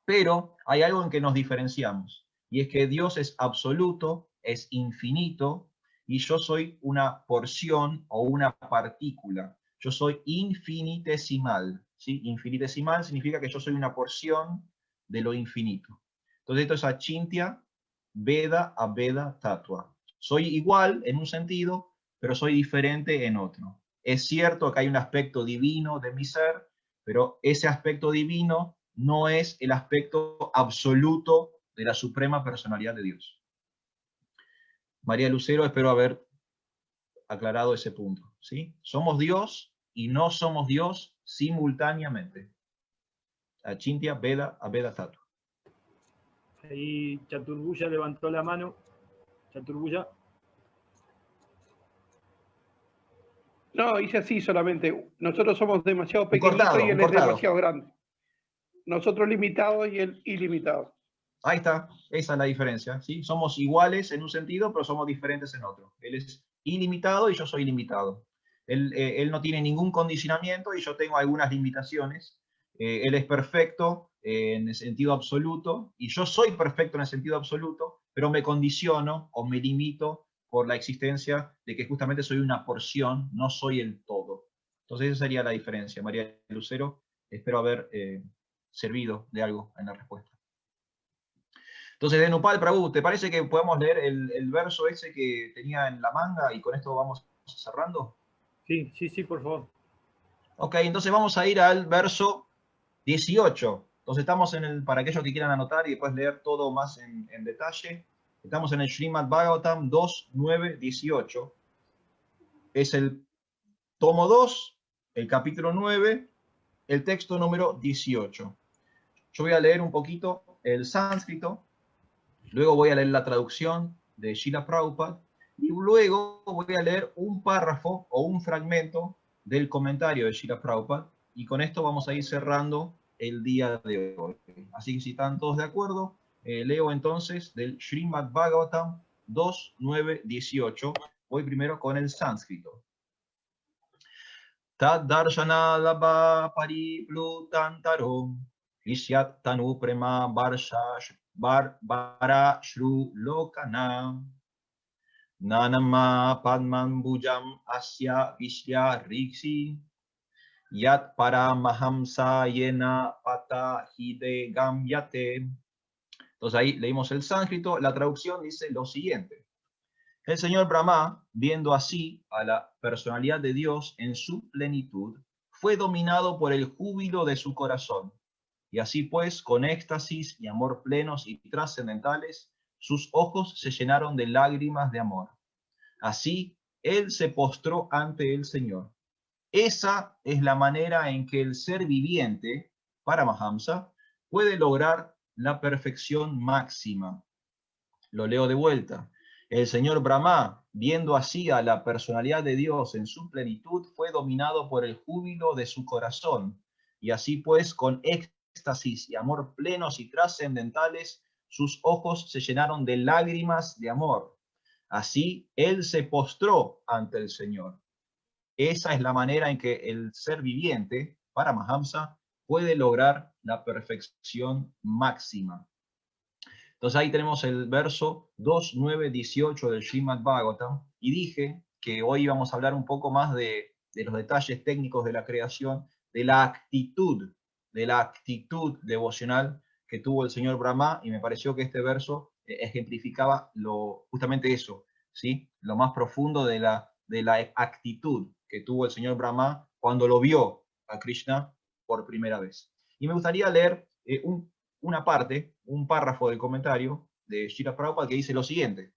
Pero hay algo en que nos diferenciamos, y es que Dios es absoluto, es infinito, y yo soy una porción o una partícula. Yo soy infinitesimal, ¿sí? Infinitesimal significa que yo soy una porción de lo infinito. Entonces esto es Achintya Veda Abheda Tattva. Soy igual en un sentido, pero soy diferente en otro. Es cierto que hay un aspecto divino de mi ser, pero ese aspecto divino no es el aspecto absoluto de la suprema personalidad de Dios. María Lucero, espero haber aclarado ese punto, ¿sí? Somos Dios y no somos Dios simultáneamente. Achintya Veda Abheda Tattva. Ahí Chaturbuya levantó la mano. Chaturbuya. No, hice así solamente. Nosotros somos demasiado pequeñitos y él es demasiado grande. Nosotros limitados y él ilimitado. Ahí está, esa es la diferencia, ¿sí? Somos iguales en un sentido, pero somos diferentes en otro. Él es ilimitado y yo soy limitado. Él no tiene ningún condicionamiento y yo tengo algunas limitaciones. Él es perfecto en el sentido absoluto y yo soy perfecto en el sentido absoluto, pero me condiciono o me limito por la existencia de que justamente soy una porción, no soy el todo. Entonces esa sería la diferencia. María Lucero, espero haber servido de algo en la respuesta. Entonces, Dhenupal Prabhu, ¿te parece que podemos leer el verso ese que tenía en la manga y con esto vamos cerrando? Sí, por favor. Ok, entonces vamos a ir al verso 18. Entonces estamos para aquellos que quieran anotar y después leer todo más en detalle, estamos en el Srimad Bhagavatam 2, 9, 18. Es el tomo 2, el capítulo 9, el texto número 18. Yo voy a leer un poquito el sánscrito, luego voy a leer la traducción de Srila Prabhupada y luego voy a leer un párrafo o un fragmento del comentario de Srila Prabhupada y con esto vamos a ir cerrando el día de hoy. Así que si están todos de acuerdo, leo entonces del Srimad Bhagavatam 2, 9, 18. Voy primero con el sánscrito. Tad darshana labha pariplutantarom Ishyat tanu prema bara shru lokana Nanama padman bujam asya vishya riksi Yat para mahamsa yena pata hide gamyate. Entonces ahí leímos el sánscrito. La traducción dice lo siguiente. El señor Brahma, viendo así a la personalidad de Dios en su plenitud, fue dominado por el júbilo de su corazón. Y así pues, con éxtasis y amor plenos y trascendentales, sus ojos se llenaron de lágrimas de amor. Así, él se postró ante el Señor. Esa es la manera en que el ser viviente, Paramahamsa, puede lograr la perfección máxima. Lo leo de vuelta. El señor Brahma, viendo así a la personalidad de Dios en su plenitud, fue dominado por el júbilo de su corazón. Y así pues, con éxtasis y amor plenos y trascendentales, sus ojos se llenaron de lágrimas de amor. Así, él se postró ante el Señor. Esa es la manera en que el ser viviente, Paramahamsa, puede lograr la perfección máxima. Entonces ahí tenemos el verso 2, 9, 18 del Srimad Bhagavatam, y dije que hoy íbamos a hablar un poco más de los detalles técnicos de la creación, de la actitud devocional que tuvo el señor Brahma, y me pareció que este verso ejemplificaba justamente eso, ¿sí? Lo más profundo de la actitud que tuvo el señor Brahma cuando lo vio a Krishna por primera vez. Y me gustaría leer una parte, un párrafo del comentario de Srila Prabhupada que dice lo siguiente.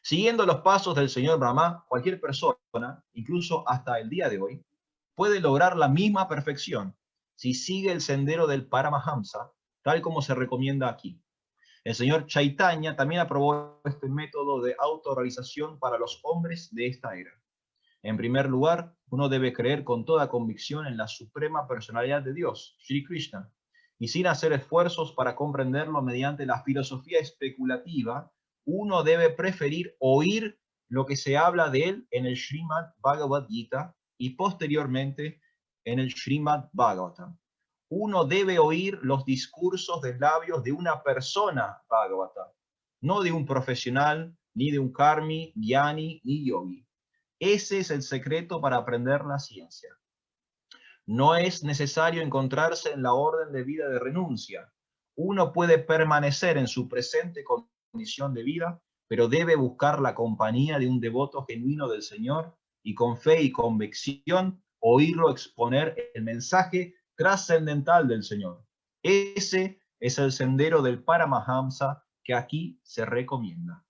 Siguiendo los pasos del señor Brahma, cualquier persona, incluso hasta el día de hoy, puede lograr la misma perfección si sigue el sendero del Paramahamsa, tal como se recomienda aquí. El señor Chaitanya también aprobó este método de autorrealización para los hombres de esta era. En primer lugar, uno debe creer con toda convicción en la suprema personalidad de Dios, Sri Krishna, y sin hacer esfuerzos para comprenderlo mediante la filosofía especulativa, uno debe preferir oír lo que se habla de él en el Srimad Bhagavad Gita y posteriormente en el Srimad Bhagavatam. Uno debe oír los discursos de labios de una persona Bhagavata, no de un profesional, ni de un karmi, jnani, ni yogi. Ese es el secreto para aprender la ciencia. No es necesario encontrarse en la orden de vida de renuncia. Uno puede permanecer en su presente condición de vida, pero debe buscar la compañía de un devoto genuino del Señor y con fe y convicción oírlo exponer el mensaje trascendental del Señor. Ese es el sendero del Paramahamsa que aquí se recomienda.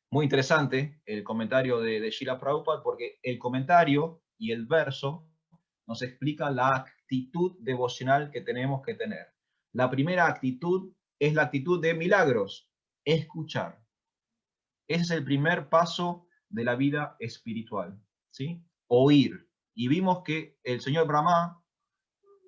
Muy interesante el comentario de Srila Prabhupada, porque el comentario y el verso nos explica la actitud devocional que tenemos que tener. La primera actitud es la actitud de milagros, escuchar. Ese es el primer paso de la vida espiritual, ¿sí? Oír. Y vimos que el señor Brahma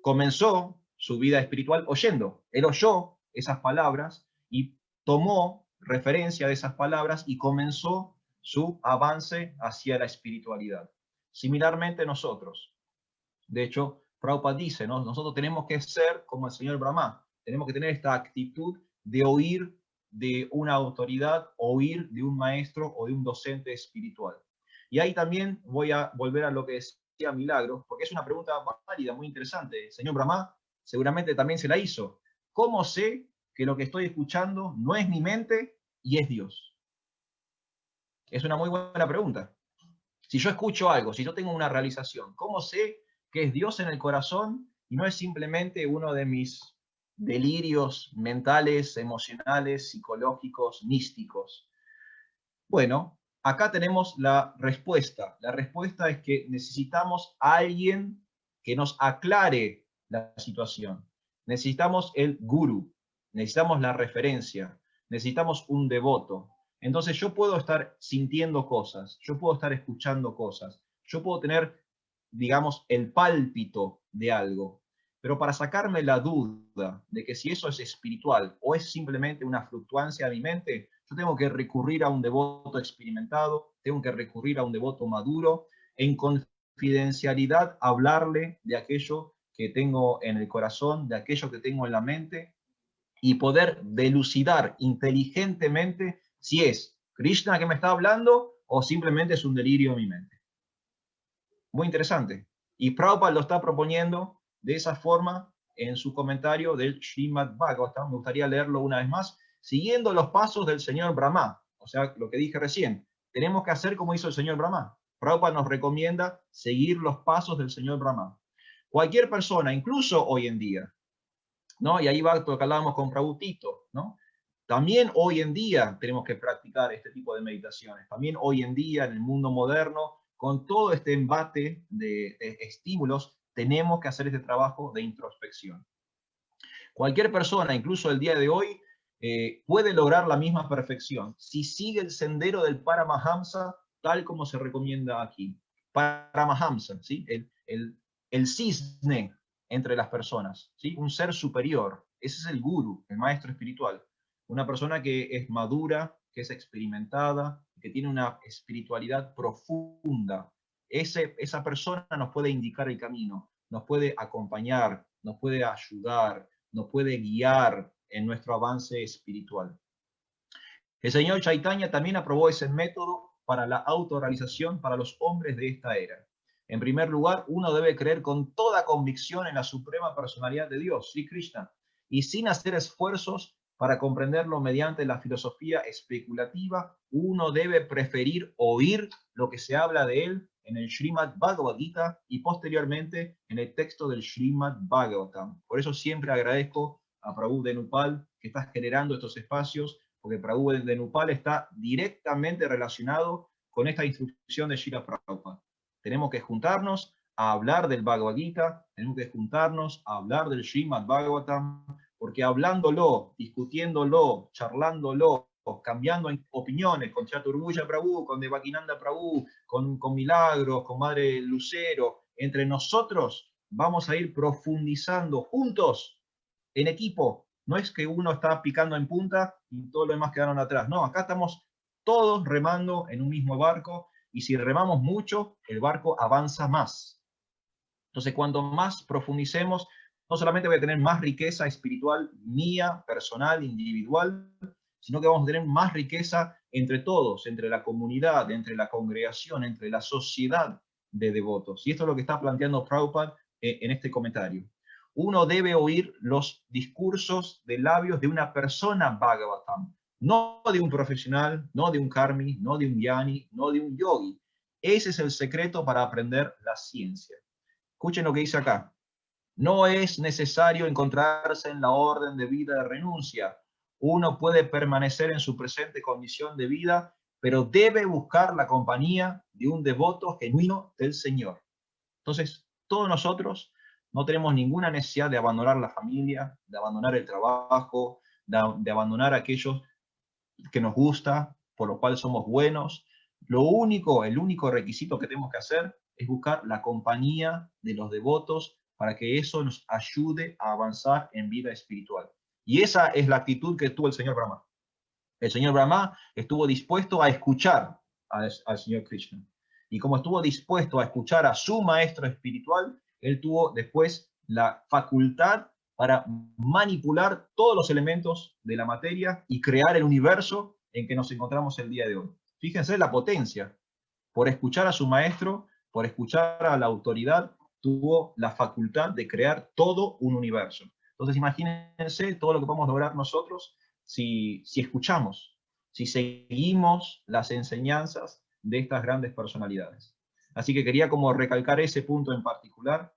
comenzó su vida espiritual oyendo. Él oyó esas palabras y tomó referencia de esas palabras y comenzó su avance hacia la espiritualidad. Similarmente nosotros. De hecho, Prabhupada dice, ¿no? Nosotros tenemos que ser como el señor Brahma. Tenemos que tener esta actitud de oír de una autoridad, oír de un maestro o de un docente espiritual. Y ahí también voy a volver a lo que decía Milagros, porque es una pregunta válida, muy interesante. El señor Brahma seguramente también se la hizo. ¿Cómo sé que lo que estoy escuchando no es mi mente y es Dios? Es una muy buena pregunta. Si yo escucho algo, si yo tengo una realización, ¿cómo sé que es Dios en el corazón y no es simplemente uno de mis delirios mentales, emocionales, psicológicos, místicos? Bueno, acá tenemos la respuesta. La respuesta es que necesitamos a alguien que nos aclare la situación. Necesitamos el guru, necesitamos la referencia, necesitamos un devoto. Entonces yo puedo estar sintiendo cosas, yo puedo estar escuchando cosas, yo puedo tener, digamos, el pálpito de algo, Pero para sacarme la duda de que si eso es espiritual o es simplemente una fluctuancia de mi mente, yo tengo que recurrir a un devoto experimentado, tengo que recurrir a un devoto maduro, en confidencialidad hablarle de aquello que tengo en el corazón, de aquello que tengo en la mente, y poder delucidar inteligentemente si es Krishna que me está hablando o simplemente es un delirio en mi mente. Muy interesante. Y Prabhupada lo está proponiendo de esa forma en su comentario del Srimad Bhagavatam. Me gustaría leerlo una vez más, siguiendo los pasos del señor Brahma. O sea, lo que dije recién. Tenemos que hacer como hizo el señor Brahma. Prabhupada nos recomienda seguir los pasos del señor Brahma. Cualquier persona, incluso hoy en día, ¿no? Y ahí va lo que hablábamos con Prabhutito, ¿no? También hoy en día tenemos que practicar este tipo de meditaciones. También hoy en día, en el mundo moderno, con todo este embate de estímulos, tenemos que hacer este trabajo de introspección. Cualquier persona, incluso el día de hoy, puede lograr la misma perfección si sigue el sendero del Paramahamsa, tal como se recomienda aquí. Paramahamsa, ¿sí? El cisne entre las personas, ¿sí? Un ser superior. Ese es el guru, el maestro espiritual. Una persona que es madura, que es experimentada, que tiene una espiritualidad profunda. Esa persona nos puede indicar el camino, nos puede acompañar, nos puede ayudar, nos puede guiar en nuestro avance espiritual. El señor Chaitanya también aprobó ese método para la autorrealización para los hombres de esta era. En primer lugar, uno debe creer con toda convicción en la suprema personalidad de Dios, Sri Krishna, y sin hacer esfuerzos para comprenderlo mediante la filosofía especulativa, uno debe preferir oír lo que se habla de él en el Srimad Bhagavad Gita y posteriormente en el texto del Srimad Bhagavatam. Por eso siempre agradezco a Prabhu Dhenupal que está generando estos espacios, porque Prabhu Dhenupal está directamente relacionado con esta instrucción de Srila Prabhupada. Tenemos que juntarnos a hablar del Bhagavad Gita, tenemos que juntarnos a hablar del Srimad Bhagavatam, porque hablándolo, discutiéndolo, charlándolo, cambiando opiniones con Chaturvya Prabhu, con Devakinanda Prabhu, con Milagros, con Madre Lucero, entre nosotros vamos a ir profundizando juntos, en equipo. No es que uno está picando en punta y todos los demás quedaron atrás. No, acá estamos todos remando en un mismo barco, y si remamos mucho, el barco avanza más. Entonces, cuanto más profundicemos, no solamente voy a tener más riqueza espiritual mía, personal, individual, sino que vamos a tener más riqueza entre todos, entre la comunidad, entre la congregación, entre la sociedad de devotos. Y esto es lo que está planteando Prabhupada en este comentario. Uno debe oír los discursos de labios de una persona Bhagavatam, no de un profesional, no de un karmi, no de un jnani, no de un yogi. Ese es el secreto para aprender la ciencia. Escuchen lo que dice acá. No es necesario encontrarse en la orden de vida de renuncia. Uno puede permanecer en su presente condición de vida, pero debe buscar la compañía de un devoto genuino del Señor. Entonces, todos nosotros no tenemos ninguna necesidad de abandonar la familia, de abandonar el trabajo, de abandonar aquellos que nos gusta, por lo cual somos buenos. El único requisito que tenemos que hacer es buscar la compañía de los devotos para que eso nos ayude a avanzar en vida espiritual. Y esa es la actitud que tuvo el señor Brahma. El señor Brahma estuvo dispuesto a escuchar al señor Krishna. Y como estuvo dispuesto a escuchar a su maestro espiritual, él tuvo después la facultad para manipular todos los elementos de la materia y crear el universo en que nos encontramos el día de hoy. Fíjense la potencia. Por escuchar a su maestro, por escuchar a la autoridad, tuvo la facultad de crear todo un universo. Entonces imagínense todo lo que podemos lograr nosotros si escuchamos, si seguimos las enseñanzas de estas grandes personalidades. Así que quería como recalcar ese punto en particular.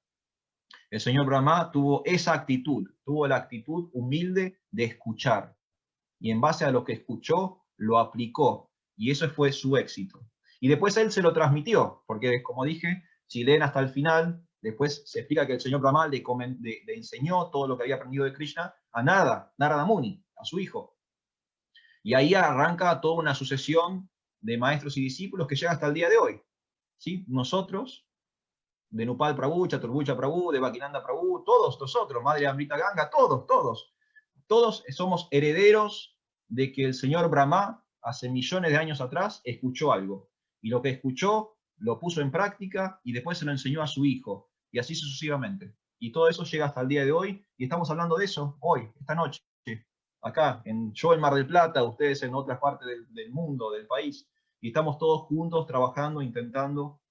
El señor Brahma tuvo esa actitud, tuvo la actitud humilde de escuchar. Y en base a lo que escuchó, lo aplicó. Y eso fue su éxito. Y después él se lo transmitió, porque como dije, si leen hasta el final, después se explica que el señor Brahma le enseñó todo lo que había aprendido de Krishna a Narada Muni, a su hijo. Y ahí arranca toda una sucesión de maestros y discípulos que llega hasta el día de hoy. ¿Sí? Nosotros de Nupal Prabhu, Chaturbucha Prabhu, de Bhakinanda Prabhu, todos nosotros, Madre Amrita Ganga, todos somos herederos de que el señor Brahma hace millones de años atrás escuchó algo, y lo que escuchó lo puso en práctica y después se lo enseñó a su hijo, y así sucesivamente. Y todo eso llega hasta el día de hoy, y estamos hablando de eso hoy, esta noche, acá, yo en Mar del Plata, ustedes en otras partes del mundo, del país, y estamos todos juntos trabajando, intentando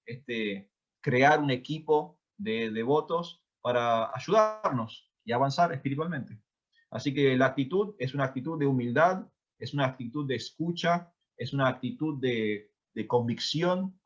crear un equipo de devotos para ayudarnos y avanzar espiritualmente. Así que la actitud es una actitud de humildad, es una actitud de escucha, es una actitud de convicción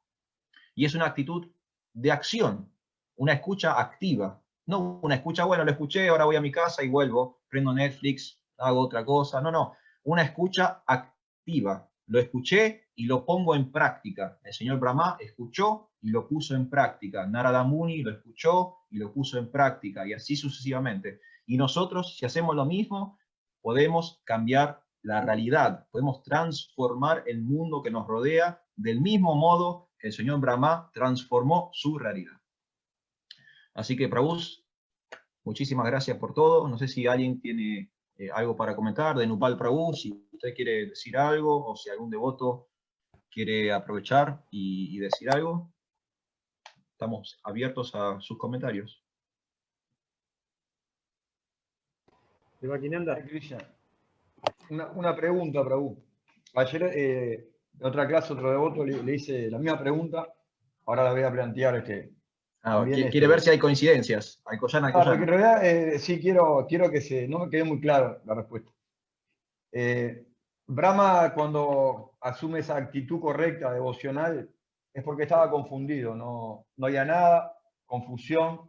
y es una actitud de acción, una escucha activa. No una escucha, bueno, lo escuché, ahora voy a mi casa y vuelvo, prendo Netflix, hago otra cosa. No, una escucha activa. Lo escuché y lo pongo en práctica. El señor Brahma escuchó y lo puso en práctica. Narada Muni lo escuchó y lo puso en práctica, y así sucesivamente. Y nosotros, si hacemos lo mismo, podemos cambiar la realidad, podemos transformar el mundo que nos rodea del mismo modo que el señor Brahma transformó su realidad. Así que, Prabhu, muchísimas gracias por todo. No sé si alguien tiene algo para comentar de Nupal Prabhu, si usted quiere decir algo, o si algún devoto quiere aprovechar y decir algo. Estamos abiertos a sus comentarios. De Bhakinanda. Una pregunta, Prabhu. Ayer en otra clase otro devoto le hice la misma pregunta, ahora la voy a plantear. Quiere ver si hay coincidencias. Claro, que en realidad sí quiero que no me quede muy claro la respuesta. Brahma, cuando asume esa actitud correcta, devocional, es porque estaba confundido, no había nada, confusión,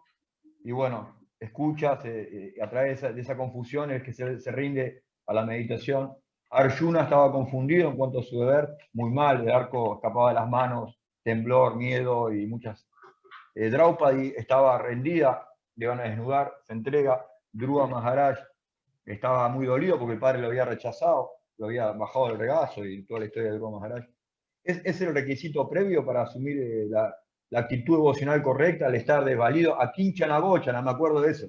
y bueno, escuchas, a través de esa confusión es que se rinde a la meditación. Arjuna estaba confundido en cuanto a su deber, muy mal, el arco escapaba de las manos, temblor, miedo y muchas. Draupadi estaba rendida, le van a desnudar, se entrega. Dhruva Maharaj estaba muy dolido porque el padre lo había rechazado, lo había bajado del regazo y toda la historia de Dhruva Maharaj. ¿Es el requisito previo para asumir la actitud devocional correcta, al estar desvalido? Akinchana Gochana, me acuerdo de eso.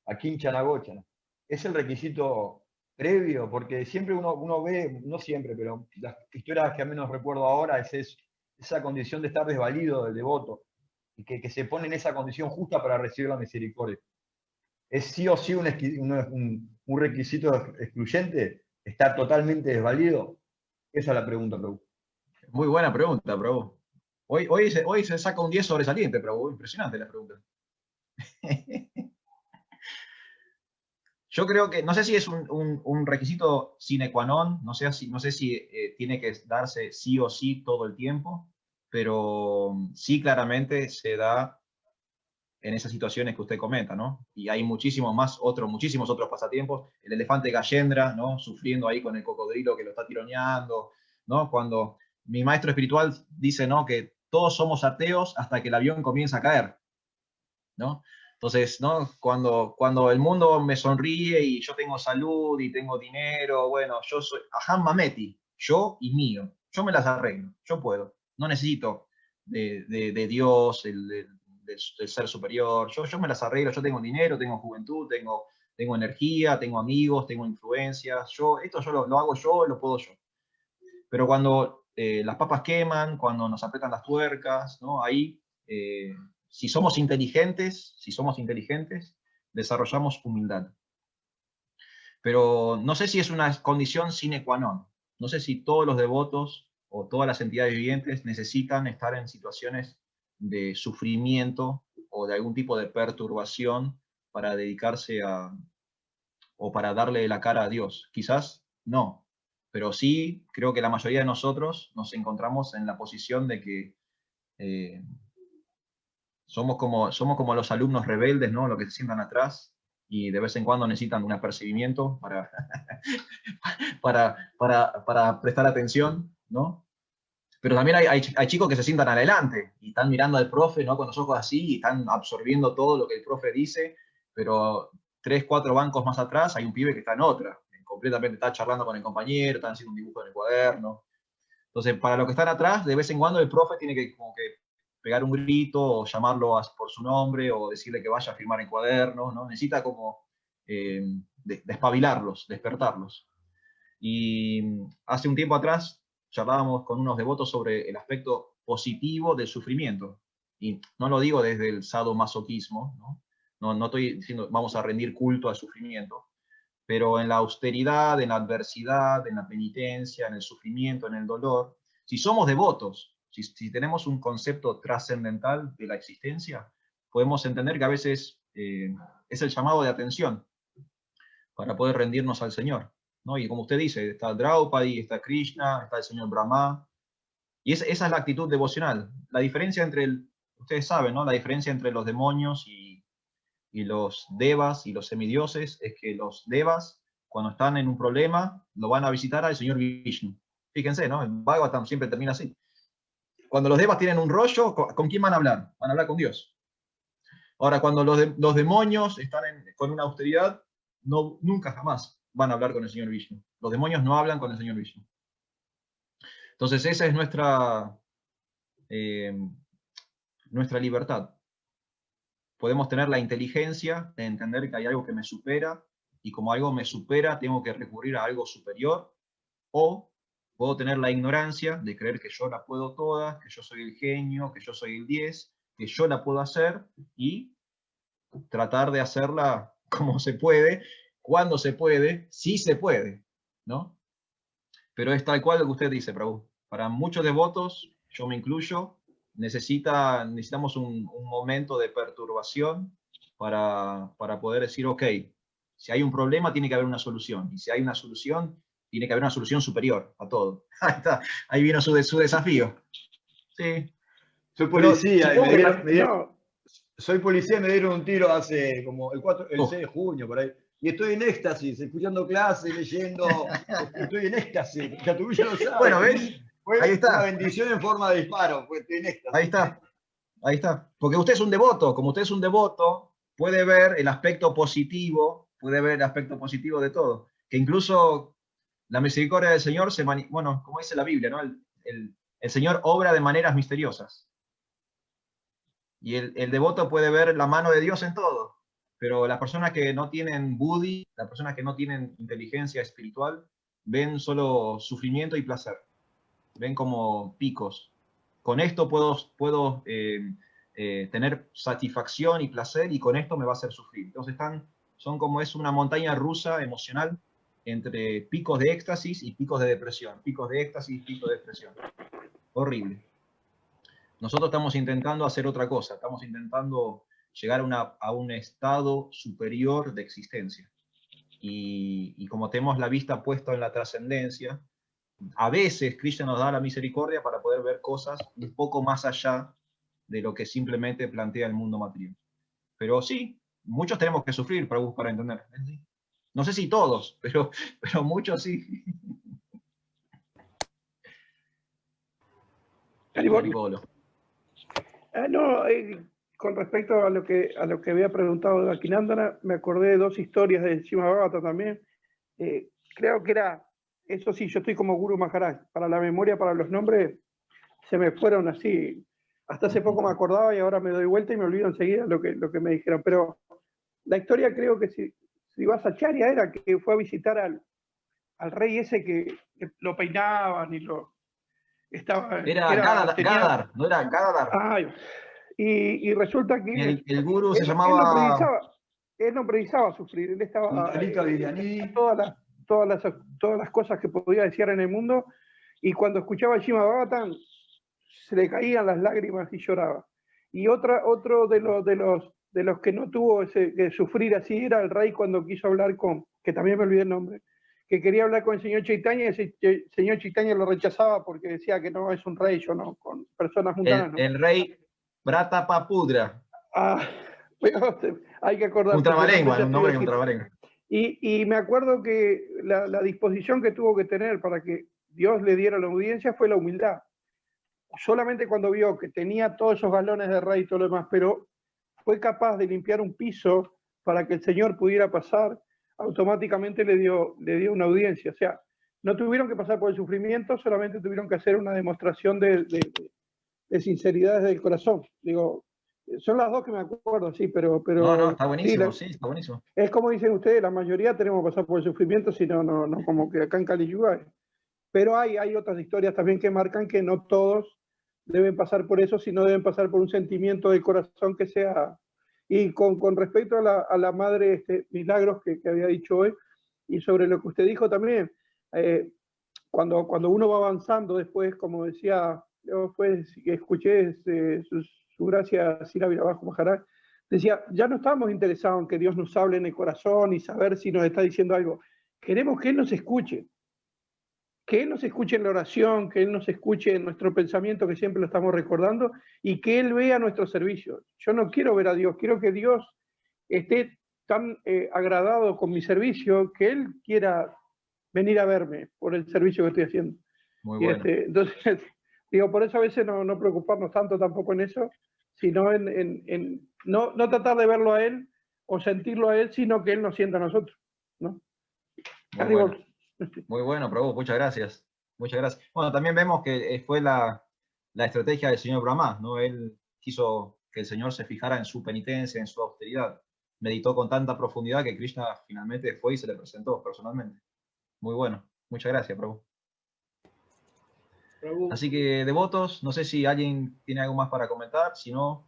Akinchana Gochana. ¿Es el requisito previo? Porque siempre uno ve, no siempre, pero las historias que al menos recuerdo ahora es esa condición de estar desvalido del devoto, y que se pone en esa condición justa para recibir la misericordia. ¿Es sí o sí un requisito excluyente estar totalmente desvalido? Esa es la pregunta, Prabhu. Muy buena pregunta, Prabhu. Hoy se saca un 10 sobresaliente, Prabhu. Impresionante la pregunta. Yo creo que, no sé si es un requisito sine qua non, no sé si tiene que darse sí o sí todo el tiempo, pero sí claramente se da en esas situaciones que usted comenta, ¿no? Y hay muchísimos otros pasatiempos. El elefante Gajendra, ¿no? Sufriendo ahí con el cocodrilo que lo está tironeando, ¿no? Cuando mi maestro espiritual dice, ¿no? Que todos somos ateos hasta que el avión comienza a caer, ¿no? Entonces, ¿no? Cuando el mundo me sonríe y yo tengo salud y tengo dinero, bueno, yo soy Aham Mameti, yo y mío. Yo me las arreglo, yo puedo. No necesito de Dios, del ser superior. Yo me las arreglo, yo tengo dinero, tengo juventud, tengo energía, tengo amigos, tengo influencias. Esto yo lo hago yo, lo puedo yo. Pero cuando las papas queman, cuando nos apretan las tuercas, ¿no? Ahí, si somos inteligentes, desarrollamos humildad. Pero no sé si es una condición sine qua non. No sé si todos los devotos o todas las entidades vivientes necesitan estar en situaciones de sufrimiento o de algún tipo de perturbación para dedicarse o para darle la cara a Dios. Quizás no, pero sí creo que la mayoría de nosotros nos encontramos en la posición de que somos como los alumnos rebeldes, ¿no? Los que se sientan atrás y de vez en cuando necesitan un apercibimiento para prestar atención, ¿no? Pero también hay chicos que se sientan adelante y están mirando al profe, ¿no? Con los ojos así y están absorbiendo todo lo que el profe dice, pero 3, 4 bancos más atrás hay un pibe que está en otra, completamente está charlando con el compañero, están haciendo un dibujo en el cuaderno. Entonces, para los que están atrás, de vez en cuando el profe tiene que como que pegar un grito o llamarlo por su nombre o decirle que vaya a firmar en cuadernos, ¿no? Necesita como despabilarlos, despertarlos. Y hace un tiempo atrás charlábamos con unos devotos sobre el aspecto positivo del sufrimiento. Y no lo digo desde el sadomasoquismo, ¿no? No estoy diciendo vamos a rendir culto al sufrimiento, pero en la austeridad, en la adversidad, en la penitencia, en el sufrimiento, en el dolor, si somos devotos, si tenemos un concepto trascendental de la existencia, podemos entender que a veces es el llamado de atención para poder rendirnos al Señor, ¿no? Y como usted dice, está Draupadi, está Krishna, está el Señor Brahma, y esa es la actitud devocional. La diferencia ustedes saben, ¿no? La diferencia entre los demonios y los devas y los semidioses es que los devas, cuando están en un problema, lo van a visitar al Señor Vishnu. Fíjense, ¿no? El Bhagavatam siempre termina así. Cuando los devas tienen un rollo, ¿con quién van a hablar? Van a hablar con Dios. Ahora, cuando los demonios están con una austeridad, nunca jamás van a hablar con el Señor Vishnu. Los demonios no hablan con el Señor Vishnu. Entonces esa es nuestra libertad. Podemos tener la inteligencia de entender que hay algo que me supera, y como algo me supera, tengo que recurrir a algo superior, o puedo tener la ignorancia de creer que yo la puedo todas, que yo soy el genio, que yo soy el 10, que yo la puedo hacer, y tratar de hacerla como se puede, cuando se puede, si se puede, ¿no? Pero es tal cual lo que usted dice, Prabhu. Para muchos devotos, yo me incluyo, necesitamos un momento de perturbación para poder decir, ok, si hay un problema tiene que haber una solución, y si hay una solución, tiene que haber una solución superior a todo. Ahí está, ahí vino su desafío. Sí. Soy policía, soy policía y me dieron un tiro hace como el 6 de junio, por ahí. Y estoy en éxtasis, escuchando clases, leyendo, estoy en éxtasis. Chatubilla lo sabe. Bueno, ¿ves? Fue ahí está. Una bendición en forma de disparo, pues estoy en éxtasis. Ahí está. Porque usted es un devoto, como usted es un devoto, puede ver el aspecto positivo de todo. Que incluso la misericordia del Señor bueno, como dice la Biblia, ¿no? El Señor obra de maneras misteriosas. Y el devoto puede ver la mano de Dios en todo. Pero las personas que no tienen buddhi, las personas que no tienen inteligencia espiritual, ven solo sufrimiento y placer. Ven como picos. Con esto puedo tener satisfacción y placer, y con esto me va a hacer sufrir. Entonces son como es una montaña rusa emocional entre picos de éxtasis y picos de depresión. Picos de éxtasis y picos de depresión. Horrible. Nosotros estamos intentando hacer otra cosa. Estamos intentando llegar a un estado superior de existencia. Y como tenemos la vista puesta en la trascendencia, a veces Krishna nos da la misericordia para poder ver cosas un poco más allá de lo que simplemente plantea el mundo material. Pero sí, muchos tenemos que sufrir para entender. No sé si todos, pero muchos sí. Con respecto a lo que había preguntado de Akinandana, me acordé de dos historias de Srimad Bhagavatam también. Creo que era, eso sí, yo estoy como Guru Maharaj, para la memoria, para los nombres, se me fueron así. Hasta hace poco me acordaba y ahora me doy vuelta y me olvido enseguida lo que me dijeron. Pero la historia, creo que si vas a Charya, era que fue a visitar al rey ese que lo peinaban y lo... Era Gadar, ¿no era Gadar? Y resulta que el gurú se llamaba... Él no precisaba sufrir, él estaba todas las cosas que podía desear en el mundo, y cuando escuchaba el Srimad Bhagavatam se le caían las lágrimas y lloraba. Y otro de los que no tuvo que sufrir así era el rey cuando quiso hablar que también me olvidé el nombre, que quería hablar con el señor Chaitanya, y el señor Chaitanya lo rechazaba porque decía que no es un rey, yo no, con personas mundanas. El rey Pratapapudra. Hay que acordarse. Un trabalengua, un nombre con trabalengua. Y me acuerdo que la disposición que tuvo que tener para que Dios le diera la audiencia fue la humildad. Solamente cuando vio que tenía todos esos galones de rey y todo lo demás, pero fue capaz de limpiar un piso para que el Señor pudiera pasar, automáticamente le dio una audiencia. O sea, no tuvieron que pasar por el sufrimiento, solamente tuvieron que hacer una demostración de de sinceridad desde el corazón. Digo, son las dos que me acuerdo, sí, pero No, está sí, buenísimo, sí, está buenísimo. es como dicen ustedes, la mayoría tenemos que pasar por el sufrimiento, si no, no como que acá en Caliyuga. Pero hay otras historias también que marcan que no todos deben pasar por eso, sino deben pasar por un sentimiento del corazón que sea. Y con respecto a la madre Milagros que había dicho hoy, y sobre lo que usted dijo también, cuando uno va avanzando después, como decía, yo pues escuché su gracia Sira Virabajo Maharaj, decía, ya no estamos interesados en que Dios nos hable en el corazón y saber si nos está diciendo algo. Queremos que Él nos escuche. Que Él nos escuche en la oración, que Él nos escuche en nuestro pensamiento, que siempre lo estamos recordando, y que Él vea nuestro servicio. Yo no quiero ver a Dios, quiero que Dios esté tan agradado con mi servicio que Él quiera venir a verme por el servicio que estoy haciendo. Muy Y bueno. entonces, digo, por eso a veces no preocuparnos tanto tampoco en eso, sino en no tratar de verlo a Él o sentirlo a Él, sino que Él nos sienta a nosotros, ¿no? Muy bueno. Muy bueno, Prabhu, muchas gracias. Muchas gracias. Bueno, también vemos que fue la estrategia del señor Brahma, ¿no? Él quiso que el Señor se fijara en su penitencia, en su austeridad. Meditó con tanta profundidad que Krishna finalmente fue y se le presentó personalmente. Muy bueno. Muchas gracias, Prabhu. Así que, devotos, no sé si alguien tiene algo más para comentar. Si no,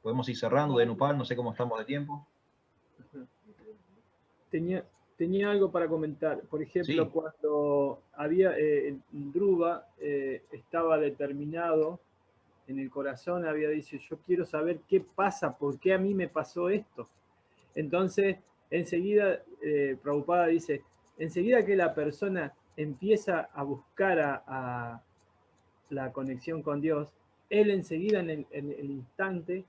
podemos ir cerrando de Nupal. No sé cómo estamos de tiempo. Tenía algo para comentar. Por ejemplo, sí, cuando había Dhruva estaba determinado en el corazón, había dicho, yo quiero saber qué pasa, por qué a mí me pasó esto. Entonces, enseguida, Prabhupada dice, enseguida que la persona empieza a buscar a la conexión con Dios, él enseguida en el instante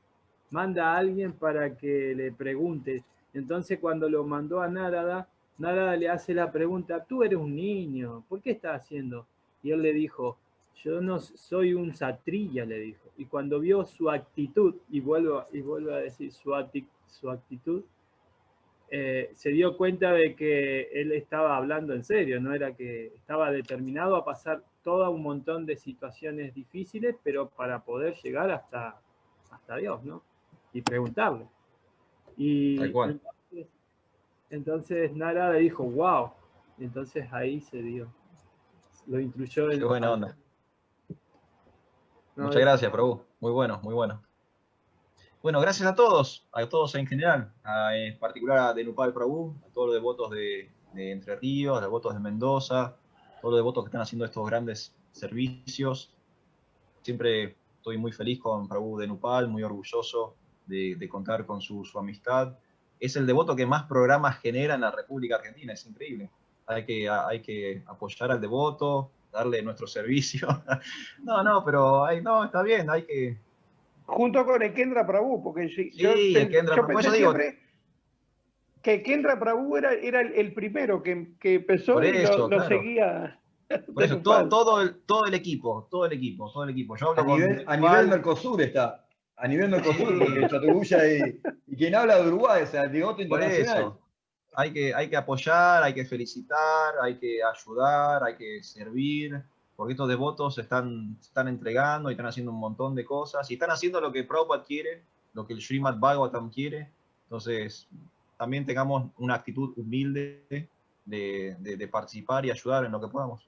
manda a alguien para que le pregunte. Entonces, cuando lo mandó a Narada, Narada le hace la pregunta, tú eres un niño, ¿por qué estás haciendo? Y él le dijo, yo no soy un satriya, le dijo. Y cuando vio su actitud, y vuelvo a decir su actitud, se dio cuenta de que él estaba hablando en serio, no era que estaba determinado a pasar todo un montón de situaciones difíciles, pero para poder llegar hasta Dios, ¿no? Y preguntarle. Y tal cual. Entonces Narada dijo, wow. Entonces ahí se dio. Lo instruyó. Qué buena onda. No, muchas gracias, Prabhu. Muy bueno, muy bueno. Bueno, gracias a todos en general, en particular a Dhenupal Prabhu, a todos los devotos de Entre Ríos, a los devotos de Mendoza, todos los devotos que están haciendo estos grandes servicios. Siempre estoy muy feliz con Prabhu Dhenupal, muy orgulloso de contar con su amistad. Es el devoto que más programas genera en la República Argentina, es increíble. Hay que apoyar al devoto, darle nuestro servicio. Pero está bien, hay que... Junto con Ekendra Prabhu, porque sí, yo pensé siempre que Ekendra Prabhu era el primero que empezó por eso, y lo seguía. Por eso, todo el equipo. Yo hablo a nivel Mercosur está. A nivel Mercosur, porque Chaturguya y quien habla de Uruguay, o sea, el devoto internacional. Por eso, hay que apoyar, hay que felicitar, hay que ayudar, hay que servir, porque estos devotos se están entregando y están haciendo un montón de cosas, y están haciendo lo que Prabhupada quiere, lo que el Srimad Bhagavatam quiere. Entonces, también tengamos una actitud humilde de participar y ayudar en lo que podamos.